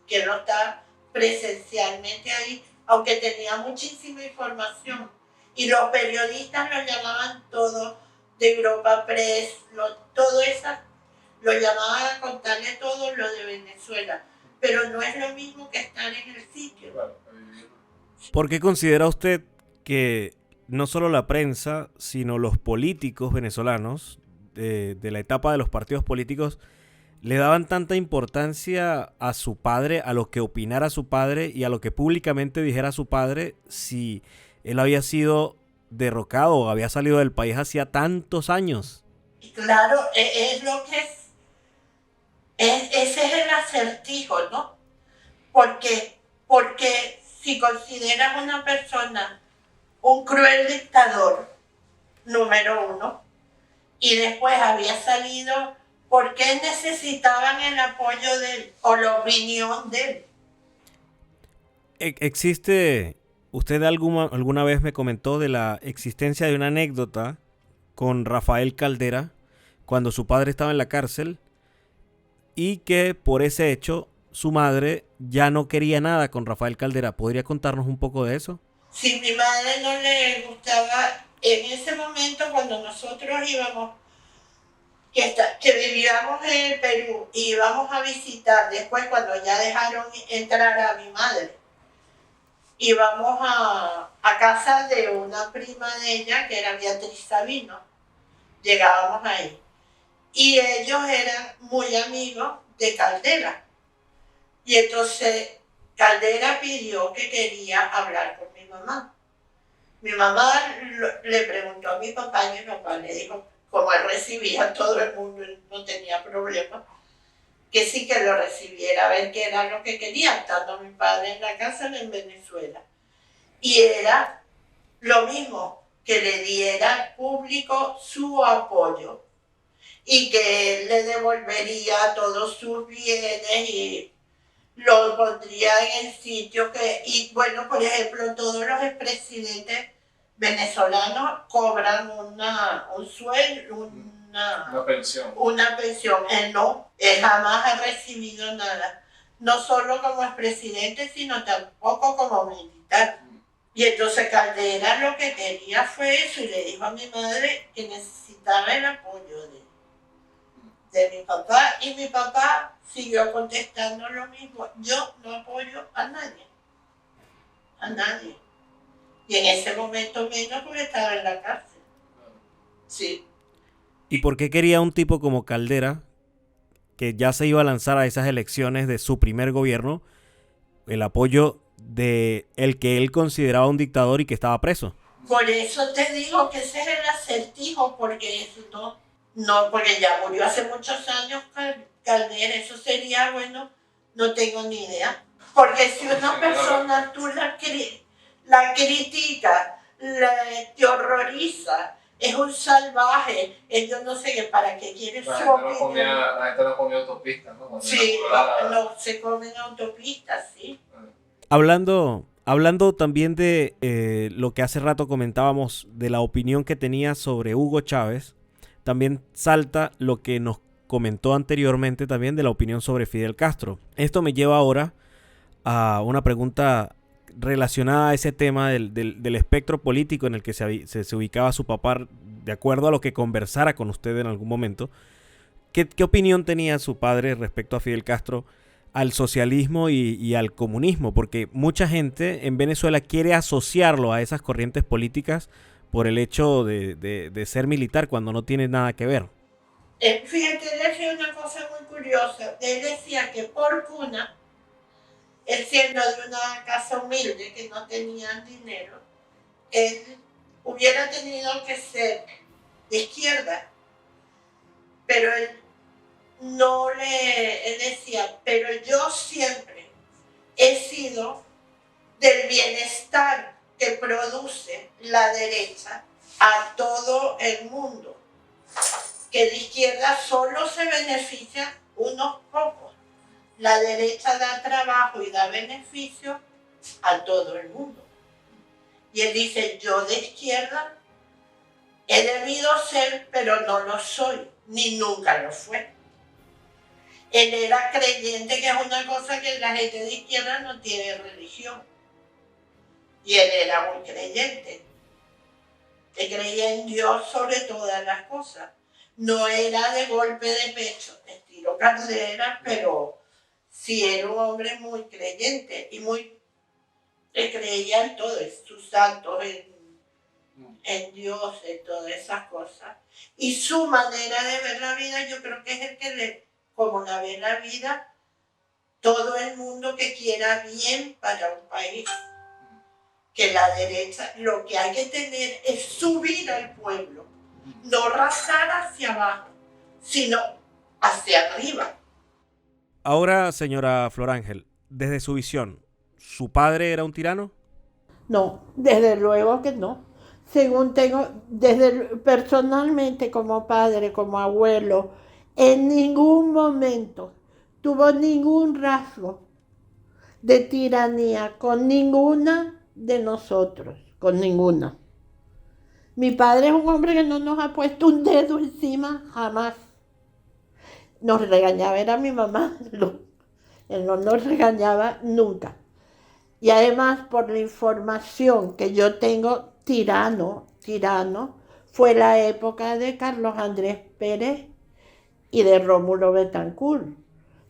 Que no estaba presencialmente ahí, aunque tenía muchísima información. Y los periodistas lo llamaban todo de Europa Press, todo eso, lo llamaban a contarle todo lo de Venezuela. Pero no es lo mismo que estar en el sitio. ¿Por qué considera usted que no solo la prensa, sino los políticos venezolanos de la etapa de los partidos políticos le daban tanta importancia a su padre, a lo que opinara su padre y a lo que públicamente dijera su padre, si él había sido derrocado o había salido del país hacía tantos años? Claro, es lo que es. Ese es el acertijo, ¿no? Porque si consideras una persona un cruel dictador, número uno, y después había salido, ¿por qué necesitaban el apoyo de él o la opinión de él? Existe, usted alguna vez me comentó de la existencia de una anécdota con Rafael Caldera cuando su padre estaba en la cárcel y que por ese hecho su madre ya no quería nada con Rafael Caldera. ¿Podría contarnos un poco de eso? Si mi madre no le gustaba, en ese momento cuando nosotros íbamos, que vivíamos en el Perú, y íbamos a visitar, después cuando ya dejaron entrar a mi madre, íbamos a casa de una prima de ella, que era Beatriz Sabino, llegábamos ahí. Y ellos eran muy amigos de Caldera. Y entonces Caldera pidió que quería hablar con mi mamá. Mi mamá le preguntó a mi papá y mi papá le dijo, como él recibía a todo el mundo, él no tenía problema, que sí que lo recibiera, a ver qué era lo que quería, estando mi padre en la casa en Venezuela. Y era lo mismo, que le diera al público su apoyo y que él le devolvería todos sus bienes y lo pondría en el sitio que... Y bueno, por ejemplo, todos los expresidentes venezolanos cobran un sueldo, una pensión. Una pensión. Él no, él jamás ha recibido nada. No solo como expresidente, sino tampoco como militar. Y entonces Caldera lo que quería fue eso y le dijo a mi madre que necesitaba el apoyo de mi papá, y mi papá siguió contestando lo mismo. Yo no apoyo a nadie. Y en ese momento menos porque estaba en la cárcel. Sí. ¿Y por qué quería un tipo como Caldera, que ya se iba a lanzar a esas elecciones de su primer gobierno, el apoyo de el que él consideraba un dictador y que estaba preso? Por eso te digo que ese es el acertijo, porque eso no, porque ya murió hace muchos años Caldera, eso sería, bueno, no tengo ni idea. Porque si una persona tú la criticas, te horroriza, es un salvaje, yo no sé qué, para qué quiere su opinión. La gente no comía autopistas, ¿no? Sí, no se comen autopistas, sí. Hablando Hablando también de lo que hace rato comentábamos de la opinión que tenía sobre Hugo Chávez, también salta lo que nos comentó anteriormente también de la opinión sobre Fidel Castro. Esto me lleva ahora a una pregunta relacionada a ese tema del espectro político en el que se ubicaba su papá, de acuerdo a lo que conversara con usted en algún momento. ¿Qué opinión tenía su padre respecto a Fidel Castro, al socialismo y al comunismo? Porque mucha gente en Venezuela quiere asociarlo a esas corrientes políticas por el hecho de ser militar cuando no tiene nada que ver. Fíjate, él decía una cosa muy curiosa. Él decía que por cuna, él siendo de una casa humilde que no tenían dinero, él hubiera tenido que ser de izquierda, pero él él decía, pero yo siempre he sido del bienestar que produce la derecha a todo el mundo, que de izquierda solo se benefician unos pocos. La derecha da trabajo y da beneficio a todo el mundo. Y él dice, yo de izquierda he debido ser, pero no lo soy, ni nunca lo fue. Él era creyente, que es una cosa que la gente de izquierda no tiene religión. Y él era muy creyente. Él creía en Dios sobre todas las cosas. No era de golpe de pecho, estilo Caldera, pero sí era un hombre muy creyente y él creía en todo, en sus santos, en Dios, en todas esas cosas. Y su manera de ver la vida, yo creo que es el que como la ve la vida, todo el mundo que quiera bien para un país. Que la derecha lo que hay que tener es subir al pueblo, no rasar hacia abajo, sino hacia arriba. Ahora, señora Flor Ángel, desde su visión, ¿su padre era un tirano? No, desde luego que no. Según tengo, personalmente como padre, como abuelo, en ningún momento tuvo ningún rasgo de tiranía con ninguna de nosotros, con ninguna. Mi padre es un hombre que no nos ha puesto un dedo encima jamás. Nos regañaba, era mi mamá, él no nos regañaba nunca. Y además, por la información que yo tengo, tirano, fue la época de Carlos Andrés Pérez y de Rómulo Betancourt.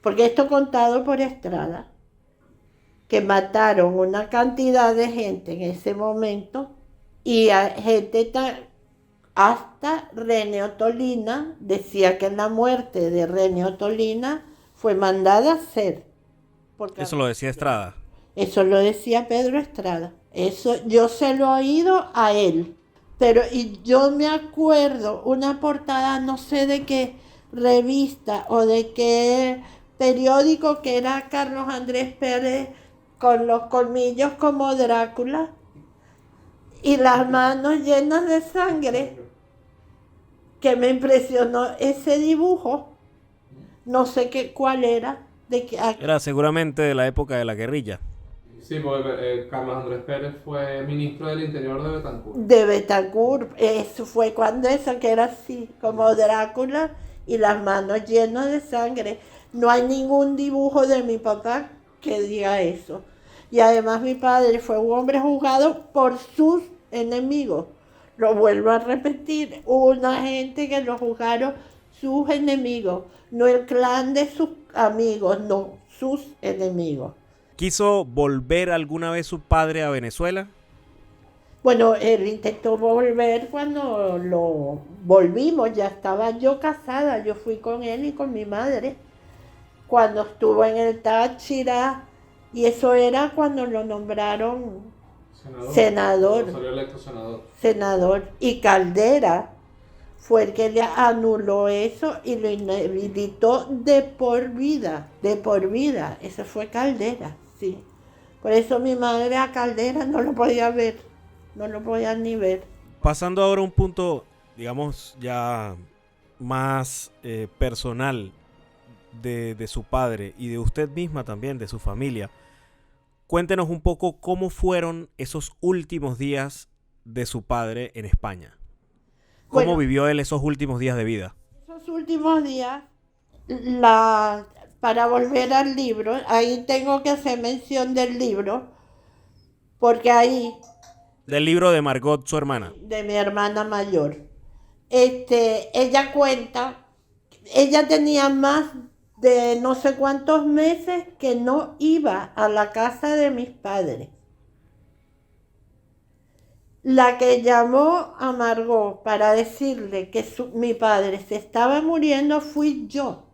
Porque esto contado por Estrada, que mataron una cantidad de gente en ese momento, y a gente hasta René Ottolina decía que la muerte de René Ottolina fue mandada a hacer. Eso lo decía Estrada. Eso lo decía Pedro Estrada. Eso yo se lo he oído a él. Pero y yo me acuerdo una portada, no sé de qué revista o de qué periódico, que era Carlos Andrés Pérez con los colmillos como Drácula y las manos llenas de sangre, que me impresionó ese dibujo. No sé cuál era. Era seguramente de la época de la guerrilla. Sí, porque Carlos Andrés Pérez fue ministro del Interior de Betancourt. De Betancourt, eso fue cuando eso, que era así, como Drácula y las manos llenas de sangre. No hay ningún dibujo de mi papá que diga eso. Y además mi padre fue un hombre juzgado por sus enemigos. Lo vuelvo a repetir, una gente que lo juzgaron sus enemigos, no el clan de sus amigos, no, sus enemigos. ¿Quiso volver alguna vez su padre a Venezuela? Bueno, él intentó volver cuando lo volvimos, ya estaba yo casada, yo fui con él y con mi madre, cuando estuvo en el Táchira, y eso era cuando lo nombraron senador. Salió electo senador. Y Caldera fue el que le anuló eso y lo inhabilitó de por vida, ese fue Caldera, sí. Por eso mi madre a Caldera no lo podía ver, no lo podía ni ver. Pasando ahora a un punto, digamos, ya más personal de su padre y de usted misma también, de su familia. Cuéntenos un poco cómo fueron esos últimos días de su padre en España. ¿Cómo Bueno, vivió él esos últimos días de vida? esos últimos días, para volver al libro, ahí tengo que hacer mención del libro, porque ahí, Del libro de Margot, su hermana. de mi hermana mayor, ella cuenta, ella tenía más de no sé cuántos meses que no iba a la casa de mis padres. La que llamó a Margot para decirle que mi padre se estaba muriendo fui yo.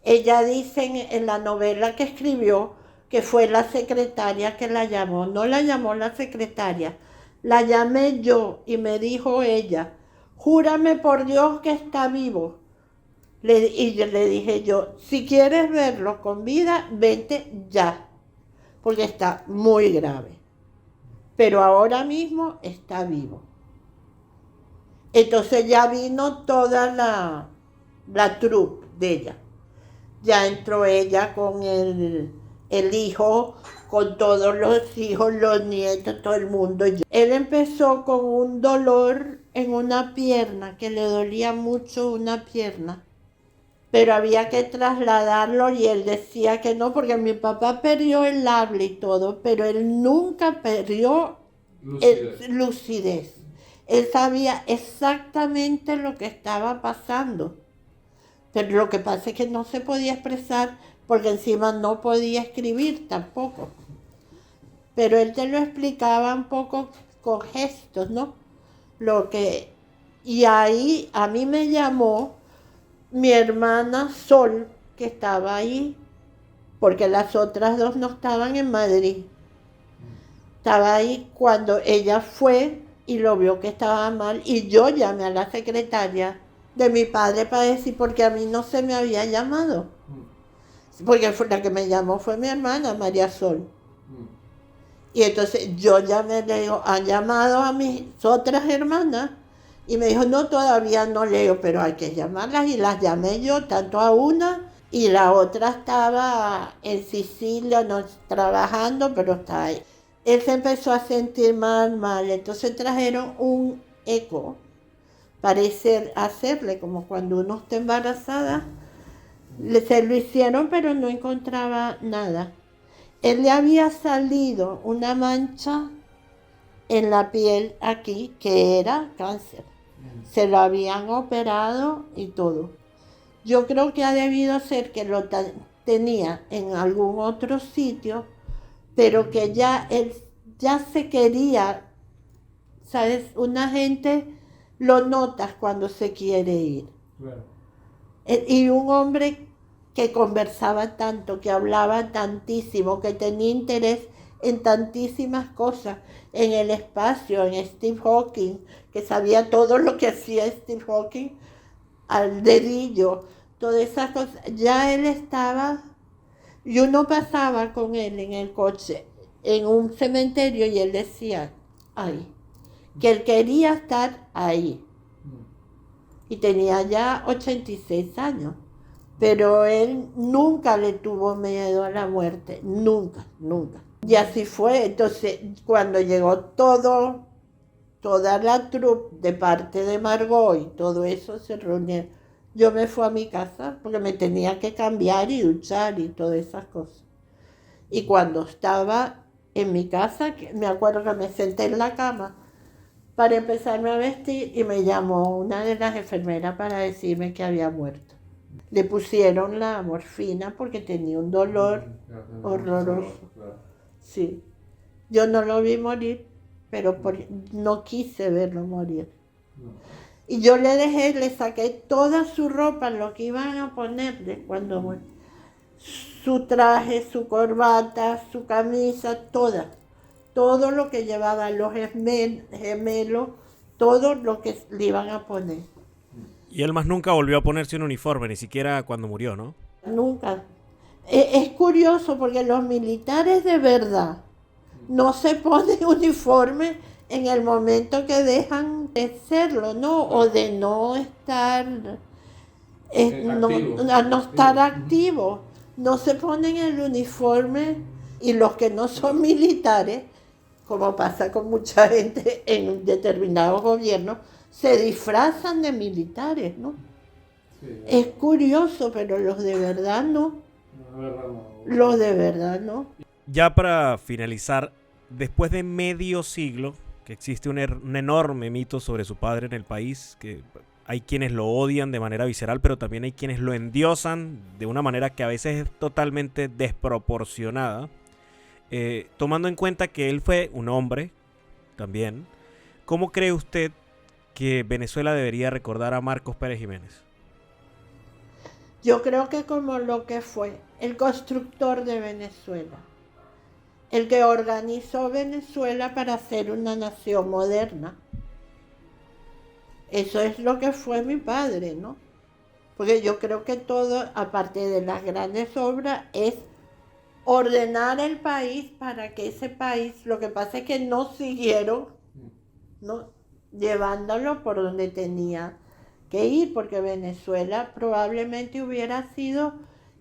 Ella dice en la novela que escribió que fue la secretaria que la llamó. No la llamó la secretaria, la llamé yo y me dijo ella, júrame por Dios que está vivo. Y yo le dije yo, si quieres verlo con vida, vete ya, porque está muy grave. Pero ahora mismo está vivo. Entonces ya vino toda la troupe de ella. Ya entró ella con el hijo, con todos los hijos, los nietos, todo el mundo. Él empezó con un dolor en una pierna, que le dolía mucho una pierna, pero había que trasladarlo y él decía que no, porque mi papá perdió el habla y todo, pero él nunca perdió lucidez. Él sabía exactamente lo que estaba pasando, pero lo que pasa es que no se podía expresar porque encima no podía escribir tampoco. Pero él te lo explicaba un poco con gestos, ¿no? Y ahí a mí me llamó mi hermana Sol, que estaba ahí, porque las otras dos no estaban en Madrid. Estaba ahí cuando ella fue y lo vio que estaba mal, y yo llamé a la secretaria de mi padre para decir, porque a mí no se me había llamado. Porque la que me llamó fue mi hermana, María Sol. Y entonces yo llamé, le digo, ¿han llamado a mis otras hermanas? Y me dijo, no, todavía no leo, pero hay que llamarlas. Y las llamé yo, tanto a una, y la otra estaba en Sicilia, no trabajando, pero está ahí. Él se empezó a sentir mal, entonces trajeron un eco para hacerle, como cuando uno está embarazada. Se lo hicieron, pero no encontraba nada. Él le había salido una mancha en la piel aquí, que era cáncer. Se lo habían operado y todo. Yo creo que ha debido ser que lo tenía en algún otro sitio, pero que ya él ya se quería, ¿sabes? Una gente lo notas cuando se quiere ir. Claro. Y un hombre que conversaba tanto, que hablaba tantísimo, que tenía interés en tantísimas cosas, en el espacio, en Stephen Hawking, que sabía todo lo que hacía Stephen Hawking al dedillo, todas esas cosas. Ya él estaba, y uno pasaba con él en el coche, en un cementerio, y él decía, ay, que él quería estar ahí. Y tenía ya 86 años. Pero él nunca le tuvo miedo a la muerte, nunca, nunca. Y así fue. Entonces, cuando llegó toda la troupe de parte de Margot y todo eso se reunieron, yo me fui a mi casa porque me tenía que cambiar y duchar y todas esas cosas. Y cuando estaba en mi casa, me acuerdo que me senté en la cama para empezarme a vestir y me llamó una de las enfermeras para decirme que había muerto. Le pusieron la morfina porque tenía un dolor horroroso. Sí. Yo no lo vi morir, pero no quise verlo morir. Y yo le saqué toda su ropa, lo que iban a ponerle cuando murió. Su traje, su corbata, su camisa, todo lo que llevaba, los gemelos, todo lo que le iban a poner. Y él más nunca volvió a ponerse un uniforme, ni siquiera cuando murió, ¿no? Nunca. Es curioso porque los militares de verdad no se ponen uniforme en el momento que dejan de serlo, ¿no? O de no estar, no estar activo. No se ponen el uniforme Y los que no son militares, como pasa con mucha gente en determinados gobiernos, se disfrazan de militares, ¿no? Sí, Es curioso, pero los de verdad no. no, es verdad, no. Los de verdad no. Ya para finalizar, después de medio siglo que existe un enorme mito sobre su padre en el país, que hay quienes lo odian de manera visceral, pero también hay quienes lo endiosan de una manera que a veces es totalmente desproporcionada, tomando en cuenta que él fue un hombre también. ¿Cómo cree usted que Venezuela debería recordar a Marcos Pérez Jiménez? Yo creo que como lo que fue el constructor de Venezuela, el que organizó Venezuela para ser una nación moderna. Eso es lo que fue mi padre, ¿no? Porque yo creo que todo, aparte de las grandes obras, es ordenar el país para que ese país, lo que pasa es que no siguieron, ¿no?, llevándolo por donde tenía que ir, porque Venezuela probablemente hubiera sido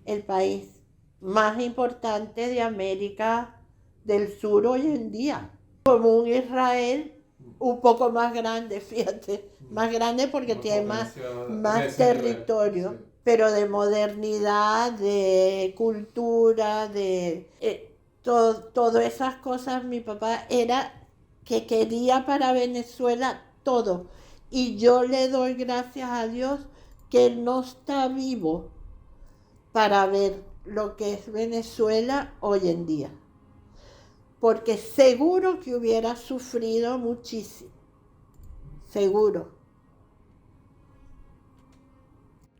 el país más importante de América del Sur hoy en día, como un Israel un poco más grande, fíjate, más grande porque tiene más territorio, sí. pero de modernidad, de cultura, de todas esas cosas. Mi papá era que quería para Venezuela todo, y yo le doy gracias a Dios que él no está vivo para ver lo que es Venezuela hoy en día, porque seguro que hubiera sufrido muchísimo, seguro.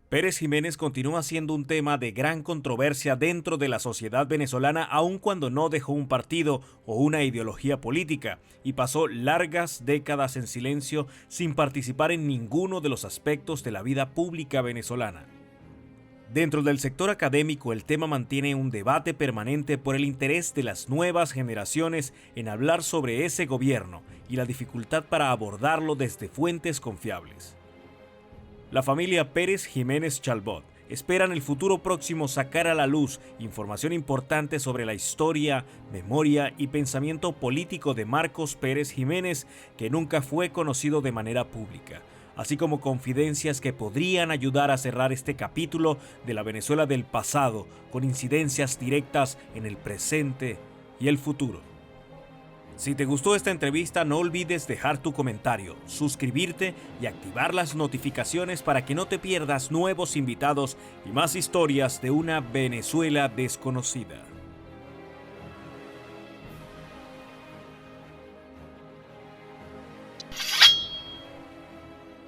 Pérez Jiménez continúa siendo un tema de gran controversia dentro de la sociedad venezolana, aun cuando no dejó un partido o una ideología política y pasó largas décadas en silencio sin participar en ninguno de los aspectos de la vida pública venezolana. Dentro del sector académico, el tema mantiene un debate permanente por el interés de las nuevas generaciones en hablar sobre ese gobierno y la dificultad para abordarlo desde fuentes confiables. La familia Pérez Jiménez Chalbot espera en el futuro próximo sacar a la luz información importante sobre la historia, memoria y pensamiento político de Marcos Pérez Jiménez, que nunca fue conocido de manera pública, así como confidencias que podrían ayudar a cerrar este capítulo de la Venezuela del pasado, con incidencias directas en el presente y el futuro. Si te gustó esta entrevista, no olvides dejar tu comentario, suscribirte y activar las notificaciones para que no te pierdas nuevos invitados y más historias de una Venezuela desconocida.